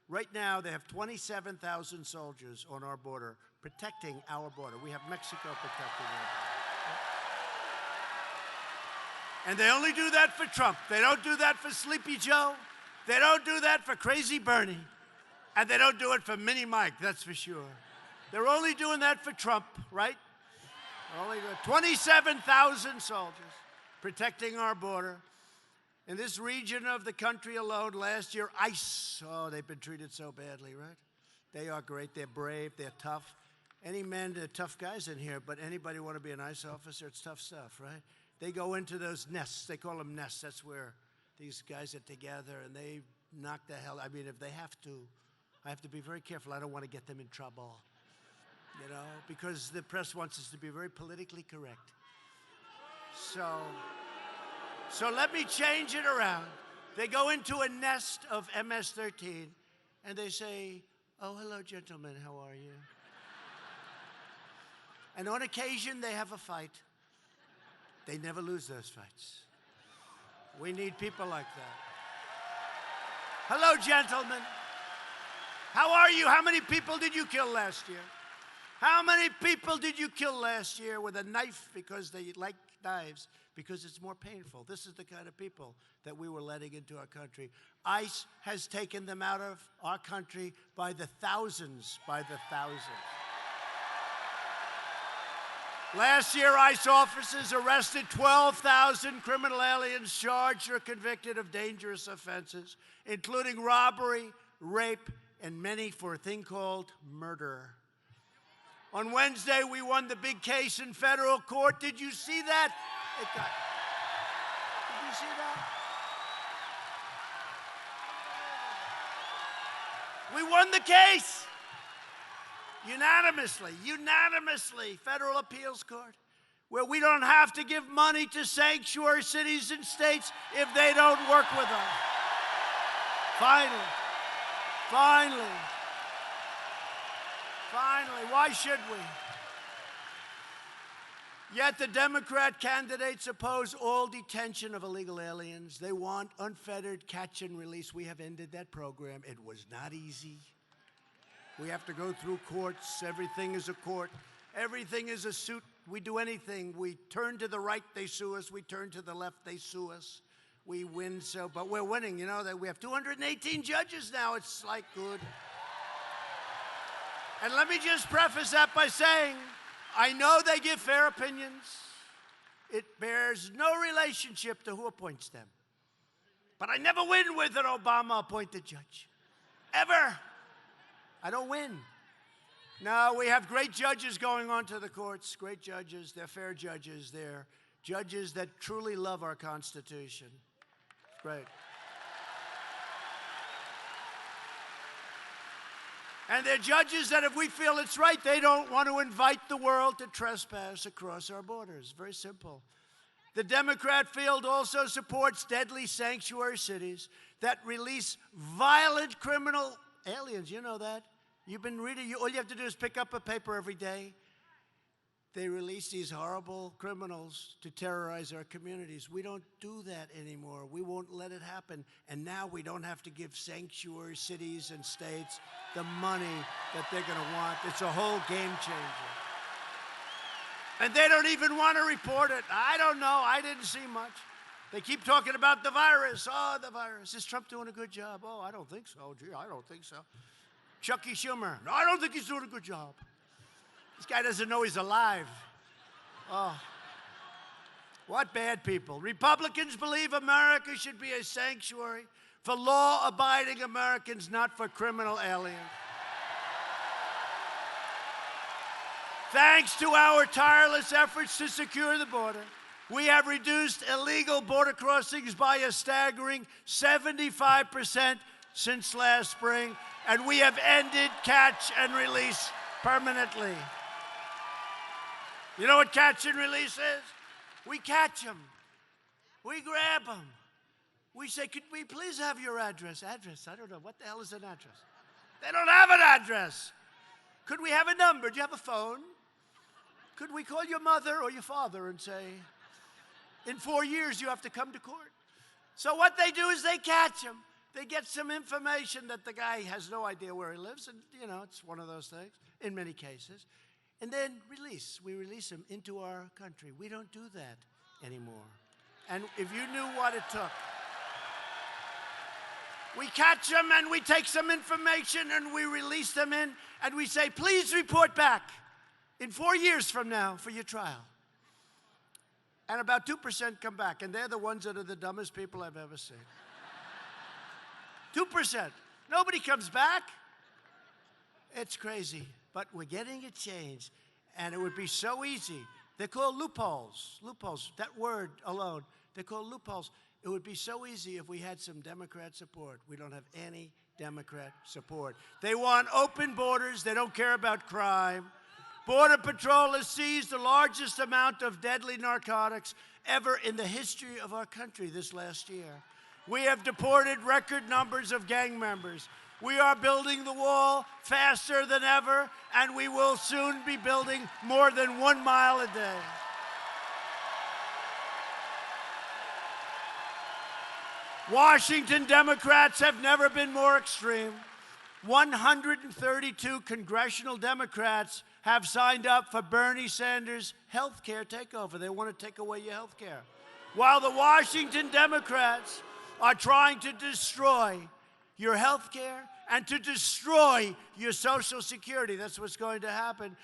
right now they have 27,000 soldiers on our border protecting our border. We have Mexico protecting our border. And they only do that for Trump. They don't do that for Sleepy Joe. They don't do that for Crazy Bernie. And they don't do it for Mini Mike, that's for sure. They're only doing that for Trump, right? Only 27,000 soldiers protecting our border. In this region of the country alone, last year, ICE, oh, they've been treated so badly, right? They are great. They're brave. They're tough. Any men, they're tough guys in here, but anybody want to be an ICE officer? It's tough stuff, right? They go into those nests. They call them nests. That's where these guys are together, and they knock the hell. I mean, if they have to, I have to be very careful. I don't want to get them in trouble. You know, because the press wants us to be very politically correct. So let me change it around. They go into a nest of MS-13 and they say, "Oh, hello, gentlemen, how are you?" And on occasion, they have a fight. They never lose those fights. We need people like that. Hello, gentlemen. How are you? How many people did you kill last year? How many people did you kill last year with a knife because they like knives, because it's more painful? This is the kind of people that we were letting into our country. ICE has taken them out of our country by the thousands, Last year, ICE officers arrested 12,000 criminal aliens charged or convicted of dangerous offenses, including robbery, rape, and many for a thing called murder. On Wednesday, we won the big case in federal court. Did you see that? Did you see that? We won the case. Unanimously, federal appeals court, where we don't have to give money to sanctuary cities and states if they don't work with us. Finally, why should we? Yet the Democrat candidates oppose all detention of illegal aliens. They want unfettered catch and release. We have ended that program. It was not easy. We have to go through courts. Everything is a court. Everything is a suit. We do anything. We turn to the right, they sue us. We turn to the left, they sue us. We win, but we're winning. You know, that we have 218 judges now. It's like good. And let me just preface that by saying, I know they give fair opinions. It bears no relationship to who appoints them. But I never win with an Obama-appointed judge. Ever. I don't win. No, we have great judges going on to the courts, great judges. They're fair judges. They're Judges that truly love our Constitution. It's great. And they're judges that if we feel it's right, they don't want to invite the world to trespass across our borders. Very simple. The Democrat field also supports deadly sanctuary cities that release violent criminal aliens. You know that. You've been reading. All you have to do is pick up a paper every day. They release these horrible criminals to terrorize our communities. We don't do that anymore. We won't let it happen. And now we don't have to give sanctuary cities and states the money that they're going to want. It's a whole game changer. And they don't even want to report it. I don't know. I didn't see much. They keep talking about the virus. Oh, the virus. Is Trump doing a good job? Oh, I don't think so. Gee, I don't think so. Chucky Schumer. No, I don't think he's doing a good job. This guy doesn't know he's alive. Oh, what bad people. Republicans believe America should be a sanctuary for law-abiding Americans, not for criminal aliens. Thanks to our tireless efforts to secure the border, we have reduced illegal border crossings by a staggering 75% since last spring, and we have ended catch and release permanently. You know what catch and release is? We catch them. We grab them. We say, could we please have your address? Address? I don't know. What the hell is an address? They don't have an address. Could we have a number? Do you have a phone? Could we call your mother or your father and say, in 4 years you have to come to court? So what they do is they catch him. They get some information that the guy has no idea where he lives, and, you know, it's one of those things in many cases. And then release. We release him into our country. We don't do that anymore. And if you knew what it took. We catch them and we take some information and we release them in and we say, please report back in 4 years from now for your trial. And about 2% come back, and they're the ones that are the dumbest people I've ever seen. 2%. Nobody comes back. It's crazy. But we're getting it changed, and it would be so easy. They're called loopholes. Loopholes, that word alone, they're called loopholes. It would be so easy if we had some Democrat support. We don't have any Democrat support. They want open borders. They don't care about crime. Border Patrol has seized the largest amount of deadly narcotics ever in the history of our country this last year. We have deported record numbers of gang members. We are building the wall faster than ever, and we will soon be building more than 1 mile a day. Washington Democrats have never been more extreme. 132 congressional Democrats have signed up for Bernie Sanders' health care takeover. They want to take away your health care. While the Washington Democrats are trying to destroy your health care and to destroy your Social Security. That's what's going to happen.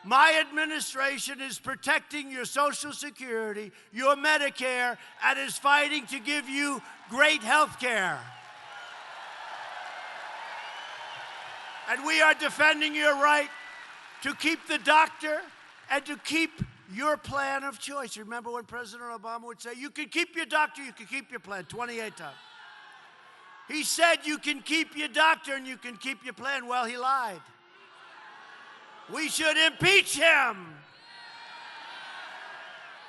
My administration is protecting your Social Security, your Medicare, and is fighting to give you great health care. And we are defending your right to keep the doctor and to keep your plan of choice. Remember when President Obama would say, you can keep your doctor, you can keep your plan, 28 times. He said you can keep your doctor and you can keep your plan. Well, he lied. We should impeach him.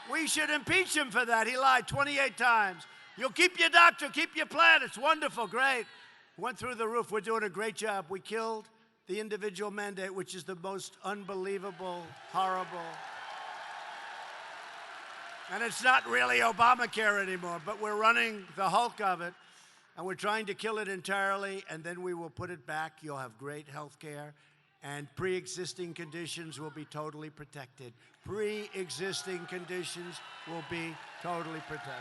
We should impeach him for that. He lied 28 times. You'll keep your doctor, keep your plan. It's wonderful, great. Went through the roof. We're doing a great job. We killed the individual mandate, which is the most unbelievable, horrible. And it's not really Obamacare anymore, but we're running the hulk of it. And we're trying to kill it entirely, and then we will put it back. You'll have great health care, and pre-existing conditions will be totally protected. Pre-existing conditions will be totally protected.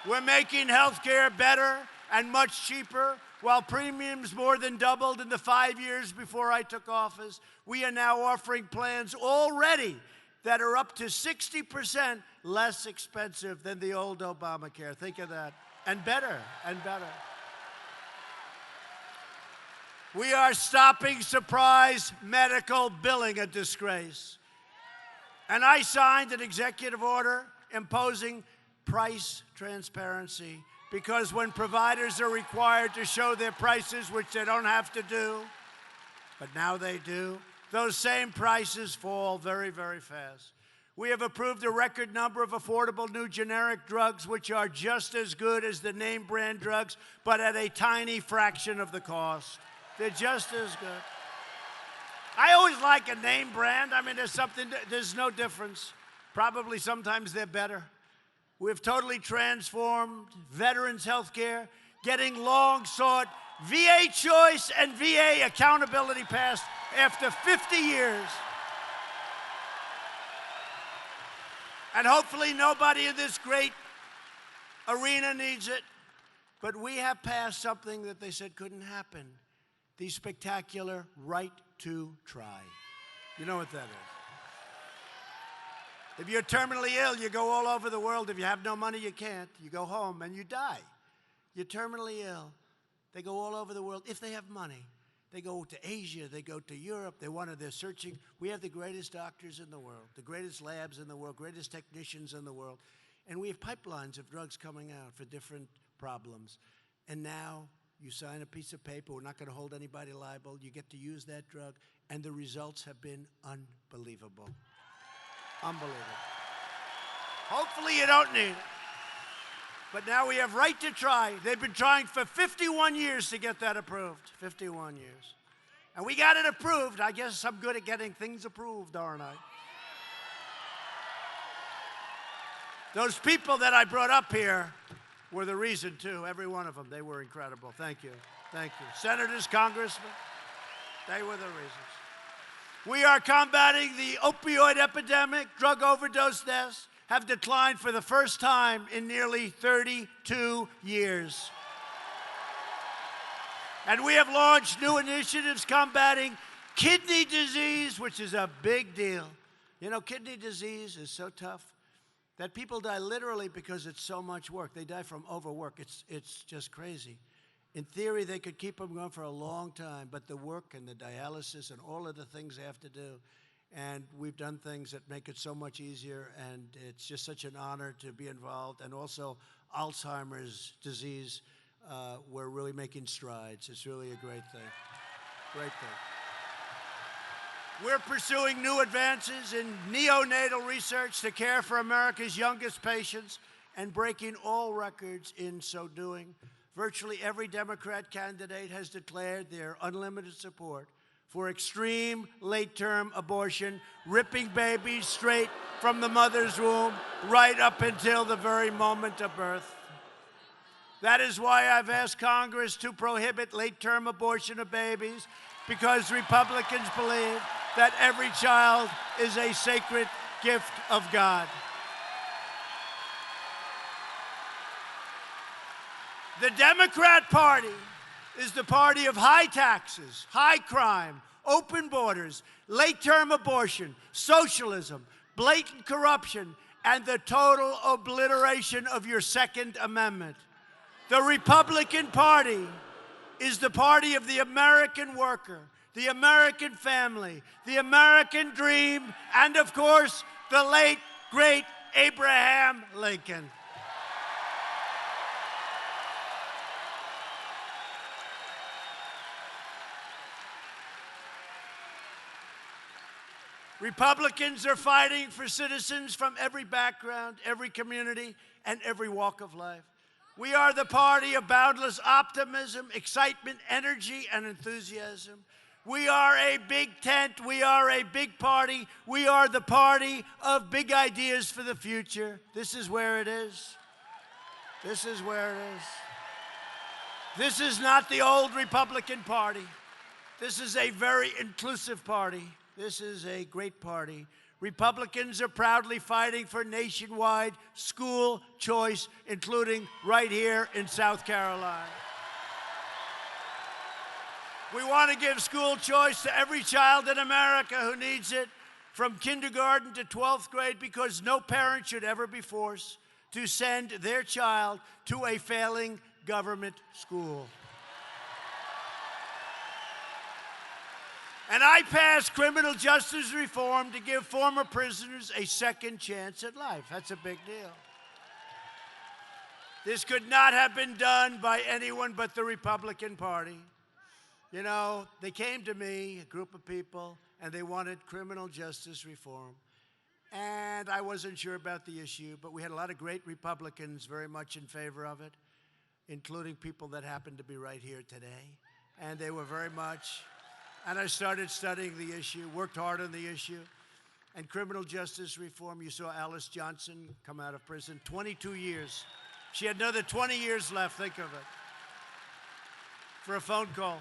We're making health care better and much cheaper. While premiums more than doubled in the 5 years before I took office, we are now offering plans already that are up to 60% less expensive than the old Obamacare. Think of that. And better, and better. We are stopping surprise medical billing, a disgrace. And I signed an executive order imposing price transparency, because when providers are required to show their prices, which they don't have to do, but now they do, those same prices fall very, very fast. We have approved a record number of affordable new generic drugs, which are just as good as the name brand drugs, but at a tiny fraction of the cost. They're just as good. I always like a name brand. I mean, there's no difference. Probably sometimes they're better. We've totally transformed veterans' health care, getting long-sought VA choice and VA accountability passed after 50 years. And hopefully nobody in this great arena needs it. But we have passed something that they said couldn't happen. The spectacular right to try. You know what that is. If you're terminally ill, you go all over the world. If you have no money, you can't. You go home and you die. You're terminally ill. They go all over the world if they have money. They go to Asia, they go to Europe, they're searching. We have the greatest doctors in the world, the greatest labs in the world, greatest technicians in the world. And we have pipelines of drugs coming out for different problems. And now you sign a piece of paper, we're not going to hold anybody liable, you get to use that drug, and the results have been unbelievable. Unbelievable. Hopefully you don't need it. But now we have right to try. They've been trying for 51 years to get that approved. 51 years. And we got it approved. I guess I'm good at getting things approved, aren't I? Those people that I brought up here were the reason, too. Every one of them. They were incredible. Thank you. Thank you. Senators, congressmen, they were the reasons. We are combating the opioid epidemic. Drug overdose deaths have declined for the first time in nearly 32 years. And we have launched new initiatives combating kidney disease, which is a big deal. You know, kidney disease is so tough that people die literally because it's so much work. They die from overwork. It's just crazy. In theory, they could keep them going for a long time, but the work and the dialysis and all of the things they have to do. And we've done things that make it so much easier, and it's just such an honor to be involved. And also Alzheimer's disease, we're really making strides. It's really a great thing. Great thing. We're pursuing new advances in neonatal research to care for America's youngest patients and breaking all records in so doing. Virtually every Democrat candidate has declared their unlimited support for extreme late-term abortion, ripping babies straight from the mother's womb right up until the very moment of birth. That is why I've asked Congress to prohibit late-term abortion of babies, because Republicans believe that every child is a sacred gift of God. The Democrat Party is the party of high taxes, high crime, open borders, late-term abortion, socialism, blatant corruption, and the total obliteration of your Second Amendment. The Republican Party is the party of the American worker, the American family, the American dream, and of course, the late, great Abraham Lincoln. Republicans are fighting for citizens from every background, every community, and every walk of life. We are the party of boundless optimism, excitement, energy, and enthusiasm. We are a big tent. We are a big party. We are the party of big ideas for the future. This is where it is. This is where it is. This is not the old Republican Party. This is a very inclusive party. This is a great party. Republicans are proudly fighting for nationwide school choice, including right here in South Carolina. We want to give school choice to every child in America who needs it, from kindergarten to 12th grade, because no parent should ever be forced to send their child to a failing government school. And I passed criminal justice reform to give former prisoners a second chance at life. That's a big deal. This could not have been done by anyone but the Republican Party. You know, they came to me, a group of people, and they wanted criminal justice reform. And I wasn't sure about the issue, but we had a lot of great Republicans very much in favor of it, including people that happen to be right here today. And they were very much, and I started studying the issue, worked hard on the issue. And criminal justice reform, you saw Alice Johnson come out of prison, 22 years. She had another 20 years left, think of it, for a phone call.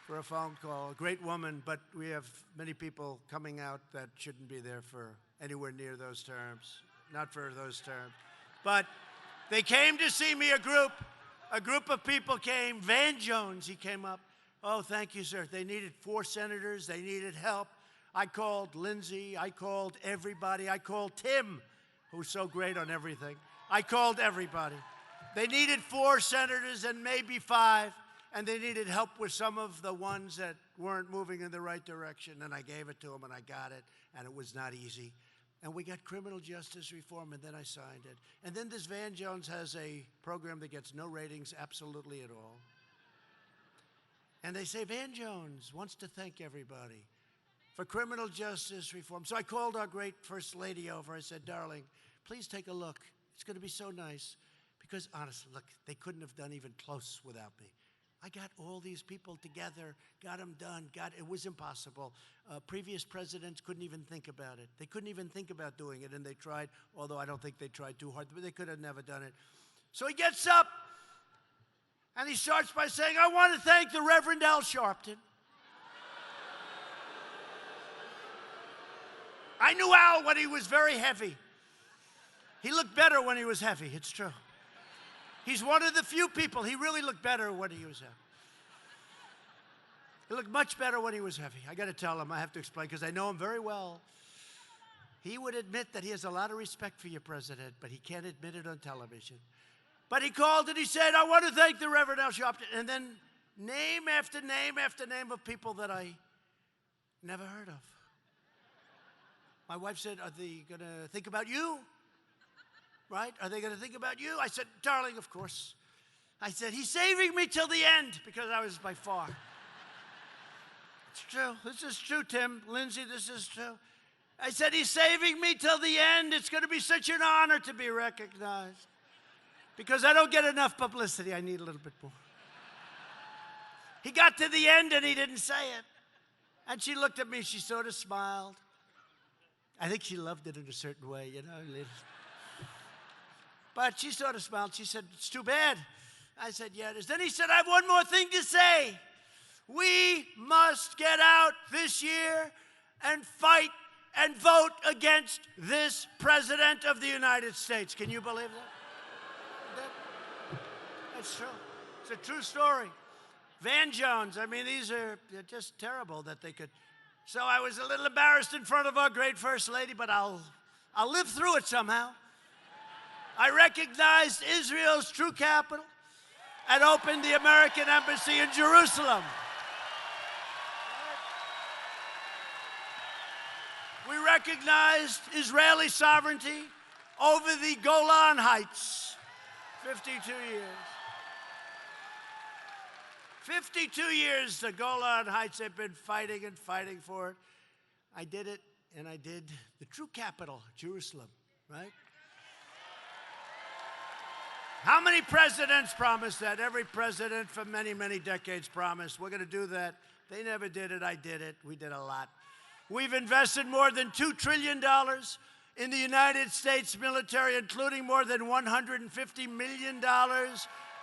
For a phone call, a great woman, but we have many people coming out that shouldn't be there for anywhere near those terms, not for those terms. But they came to see me, a group of people came. Van Jones, he came up. Oh, thank you, sir. They needed 4 senators. They needed help. I called Lindsey. I called everybody. I called Tim, who's so great on everything. I called everybody. They needed 4 senators and maybe 5, and they needed help with some of the ones that weren't moving in the right direction, and I gave it to them, and I got it, and it was not easy. And we got criminal justice reform, and then I signed it. And then this Van Jones has a program that gets no ratings absolutely at all. And they say, Van Jones wants to thank everybody for criminal justice reform. So I called our great First Lady over. I said, darling, please take a look. It's going to be so nice. Because honestly, look, they couldn't have done even close without me. I got all these people together, got them done, it was impossible. Previous presidents couldn't even think about it. They couldn't even think about doing it, and they tried, although I don't think they tried too hard, but they could have never done it. So he gets up, and he starts by saying, I want to thank the Reverend Al Sharpton. I knew Al when he was very heavy. He looked better when he was heavy, it's true. He's one of the few people, he really looked better when he was heavy. He looked much better when he was heavy. I got to tell him, I have to explain, because I know him very well. He would admit that he has a lot of respect for your president, but he can't admit it on television. But he called and he said, I want to thank the Reverend Al Sharpton. And then name after name after name of people that I never heard of. My wife said, are they going to think about you? Right? Are they going to think about you? I said, darling, of course. I said, he's saving me till the end, because I was by far. It's true. This is true, Tim. Lindsey, this is true. I said, he's saving me till the end. It's going to be such an honor to be recognized. Because I don't get enough publicity. I need a little bit more. He got to the end and he didn't say it. And she looked at me. She sort of smiled. I think she loved it in a certain way, you know. But she sort of smiled. She said, it's too bad. I said, yeah, it is. Then he said, I have one more thing to say. We must get out this year and fight and vote against this president of the United States. Can you believe that? That's true. It's a true story. Van Jones, I mean, they're just terrible that they could. So I was a little embarrassed in front of our great First Lady, but I'll live through it somehow. I recognized Israel's true capital and opened the American embassy in Jerusalem. We recognized Israeli sovereignty over the Golan Heights. 52 years. 52 years the Golan Heights have been fighting and fighting for it. I did it, and I did the true capital, Jerusalem, right? How many presidents promised that? Every president for many, many decades promised, we're going to do that. They never did it. I did it. We did a lot. We've invested more than $2 trillion in the United States military, including more than $150 million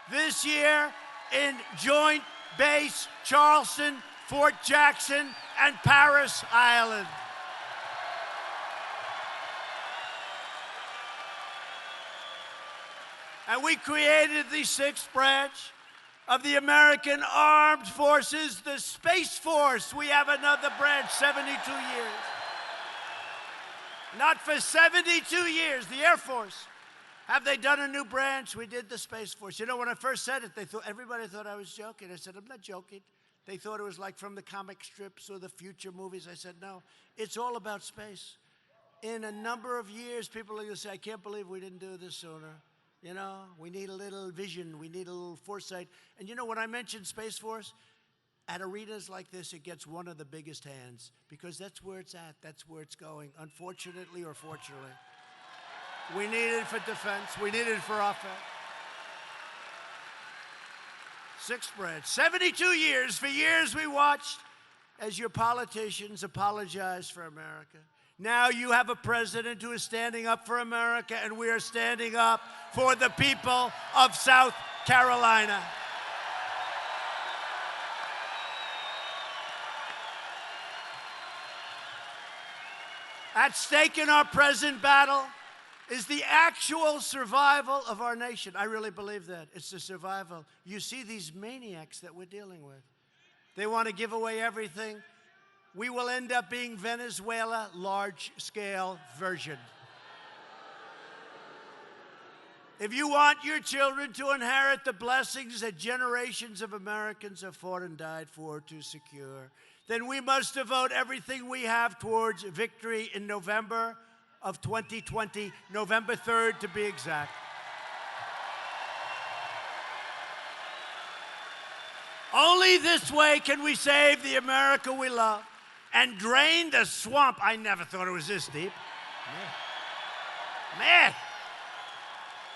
this year in Joint Base Charleston, Fort Jackson, and Paris Island. And we created the 6th branch of the American Armed Forces, the Space Force. We have another branch, 72 years. Not for 72 years, the Air Force. Have they done a new branch? We did the Space Force. You know, when I first said it, everybody thought I was joking. I said, I'm not joking. They thought it was like from the comic strips or the future movies. I said, no, it's all about space. In a number of years, people are going to say, I can't believe we didn't do this sooner. You know, we need a little vision. We need a little foresight. And you know, when I mention Space Force, at arenas like this, it gets one of the biggest hands because that's where it's at. That's where it's going, unfortunately or fortunately. We need it for defense. We need it for offense. Sixth branch, 72 years. For years we watched as your politicians apologized for America. Now you have a president who is standing up for America, and we are standing up for the people of South Carolina. At stake in our present battle is the actual survival of our nation. I really believe that. It's the survival. You see these maniacs that we're dealing with. They want to give away everything. We will end up being Venezuela, large-scale version. If you want your children to inherit the blessings that generations of Americans have fought and died for to secure, then we must devote everything we have towards victory in November of 2020, November 3rd to be exact. Only this way can we save the America we love and drain the swamp. I never thought it was this deep. Man,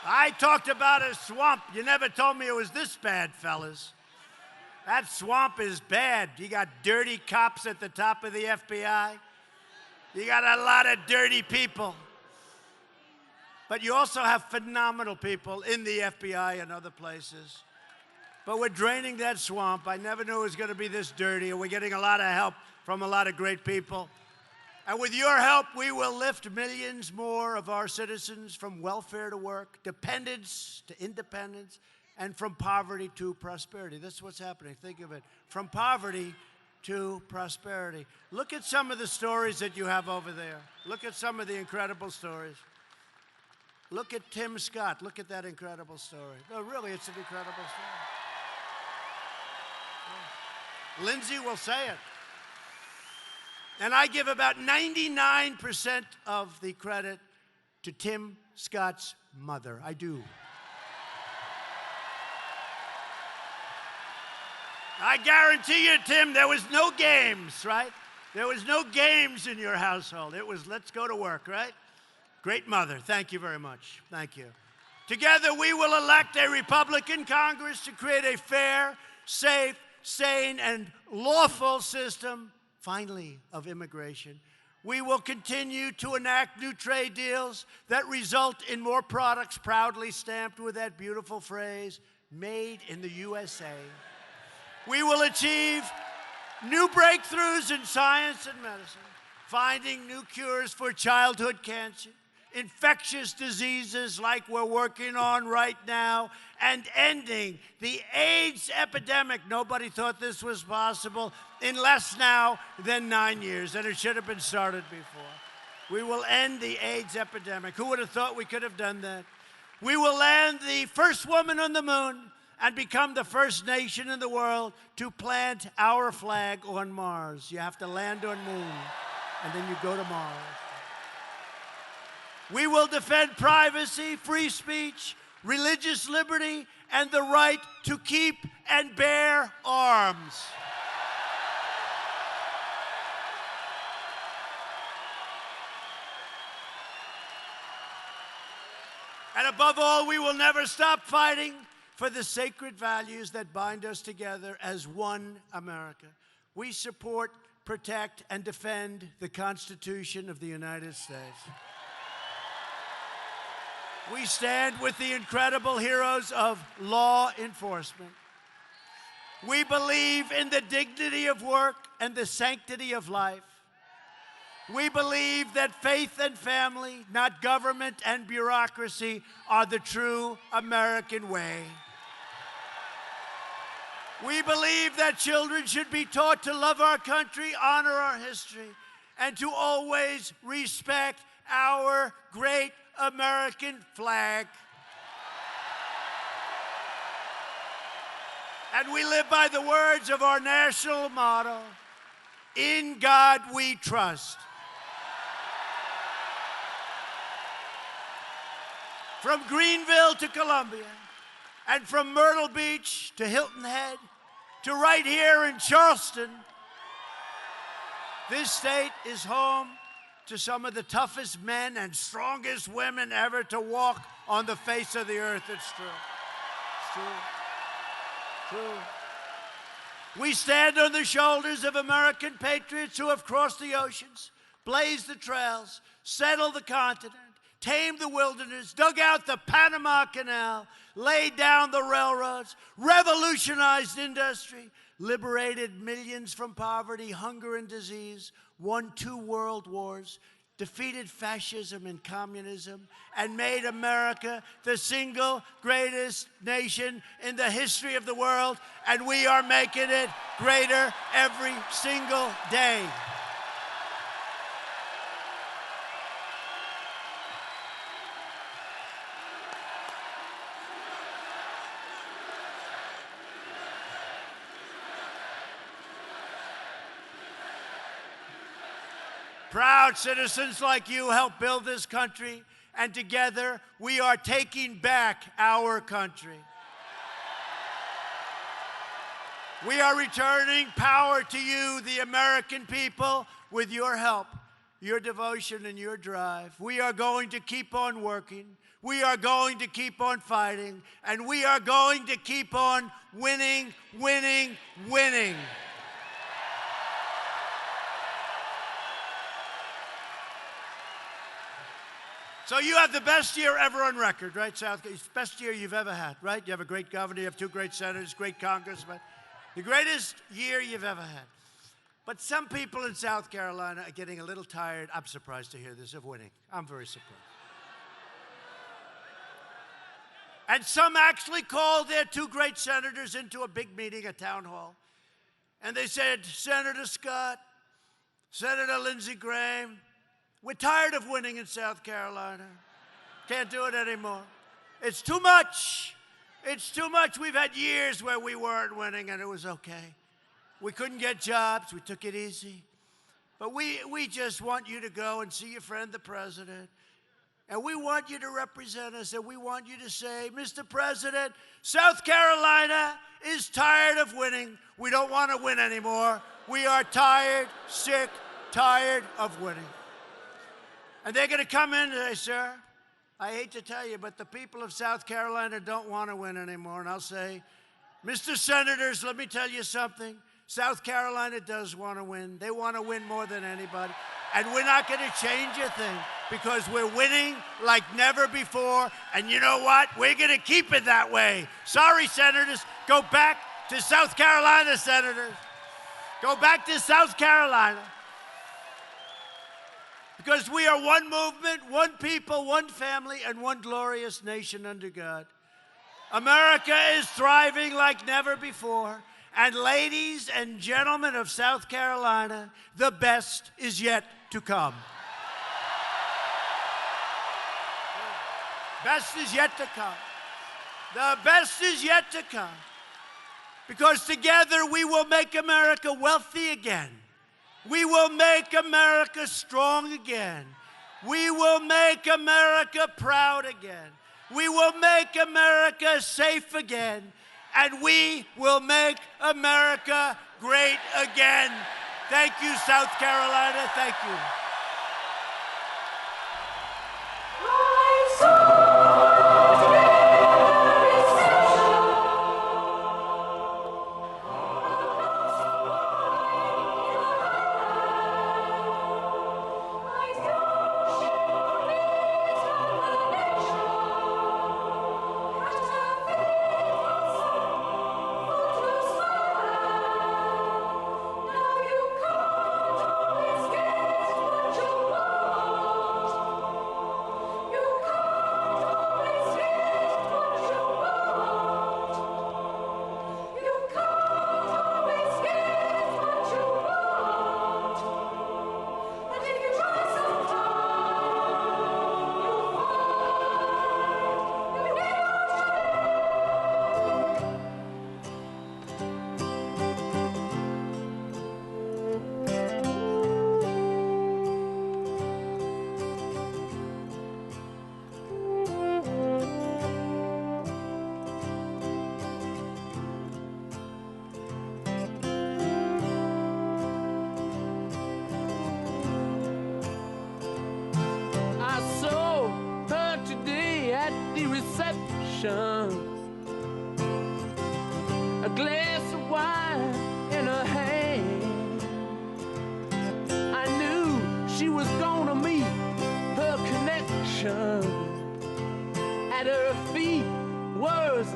I talked about a swamp. You never told me it was this bad, fellas. That swamp is bad. You got dirty cops at the top of the FBI. You got a lot of dirty people. But you also have phenomenal people in the FBI and other places. But we're draining that swamp. I never knew it was going to be this dirty, and we're getting a lot of help from a lot of great people. And with your help, we will lift millions more of our citizens from welfare to work, dependence to independence, and from poverty to prosperity. That's what's happening. Think of it. From poverty to prosperity. Look at some of the stories that you have over there. Look at some of the incredible stories. Look at Tim Scott. Look at that incredible story. No, really, it's an incredible story. Yeah. Lindsay will say it. And I give about 99% of the credit to Tim Scott's mother. I do. I guarantee you, Tim, there was no games, right? There was no games in your household. It was, let's go to work, right? Great mother. Thank you very much. Thank you. Together, we will elect a Republican Congress to create a fair, safe, sane, and lawful system, finally, of immigration. We will continue to enact new trade deals that result in more products proudly stamped with that beautiful phrase, made in the USA. We will achieve new breakthroughs in science and medicine, finding new cures for childhood cancer, infectious diseases like we're working on right now, and ending the AIDS epidemic. Nobody thought this was possible in less now than 9 years, and it should have been started before. We will end the AIDS epidemic. Who would have thought we could have done that? We will land the first woman on the moon and become the first nation in the world to plant our flag on Mars. You have to land on moon, and then you go to Mars. We will defend privacy, free speech, religious liberty, and the right to keep and bear arms. And above all, we will never stop fighting for the sacred values that bind us together as one America. We support, protect, and defend the Constitution of the United States. We stand with the incredible heroes of law enforcement. We believe in the dignity of work and the sanctity of life. We believe that faith and family, not government and bureaucracy, are the true American way. We believe that children should be taught to love our country, honor our history, and to always respect our great American flag. And we live by the words of our national motto, "In God we trust." From Greenville to Columbia, and from Myrtle Beach to Hilton Head, to right here in Charleston, this state is home to some of the toughest men and strongest women ever to walk on the face of the earth. It's true. It's true. True. We stand on the shoulders of American patriots who have crossed the oceans, blazed the trails, settled the continent, tamed the wilderness, dug out the Panama Canal, laid down the railroads, revolutionized industry, liberated millions from poverty, hunger, and disease, won 2 world wars, defeated fascism and communism, and made America the single greatest nation in the history of the world, and we are making it greater every single day. Proud citizens like you help build this country, and together we are taking back our country. We are returning power to you, the American people, with your help, your devotion, and your drive. We are going to keep on working. We are going to keep on fighting, and we are going to keep on winning, winning, winning. So you have the best year ever on record, right, South? It's the best year you've ever had, right? You have a great governor, you have 2 great senators, great congressmen. The greatest year you've ever had. But some people in South Carolina are getting a little tired, I'm surprised to hear this, of winning. I'm very surprised. And some actually called their 2 great senators into a big meeting, a town hall. And they said, Senator Scott, Senator Lindsey Graham, we're tired of winning in South Carolina. Can't do it anymore. It's too much. It's too much. We've had years where we weren't winning and it was okay. We couldn't get jobs. We took it easy. But we just want you to go and see your friend, the president. And we want you to represent us, and we want you to say, Mr. President, South Carolina is tired of winning. We don't want to win anymore. We are tired, sick, tired of winning. And they're going to come in and say, sir, I hate to tell you, but the people of South Carolina don't want to win anymore. And I'll say, Mr. Senators, let me tell you something. South Carolina does want to win. They want to win more than anybody. And we're not going to change a thing because we're winning like never before. And you know what? We're going to keep it that way. Sorry, Senators. Go back to South Carolina, Senators. Go back to South Carolina. Because we are one movement, one people, one family, and one glorious nation under God. America is thriving like never before. And ladies and gentlemen of South Carolina, the best is yet to come. Best is yet to come. The best is yet to come. Because together we will make America wealthy again. We will make America strong again. We will make America proud again. We will make America safe again. And we will make America great again. Thank you, South Carolina. Thank you. reflection. A glass of wine in her hand. I knew she was gonna meet her connection. At her feet was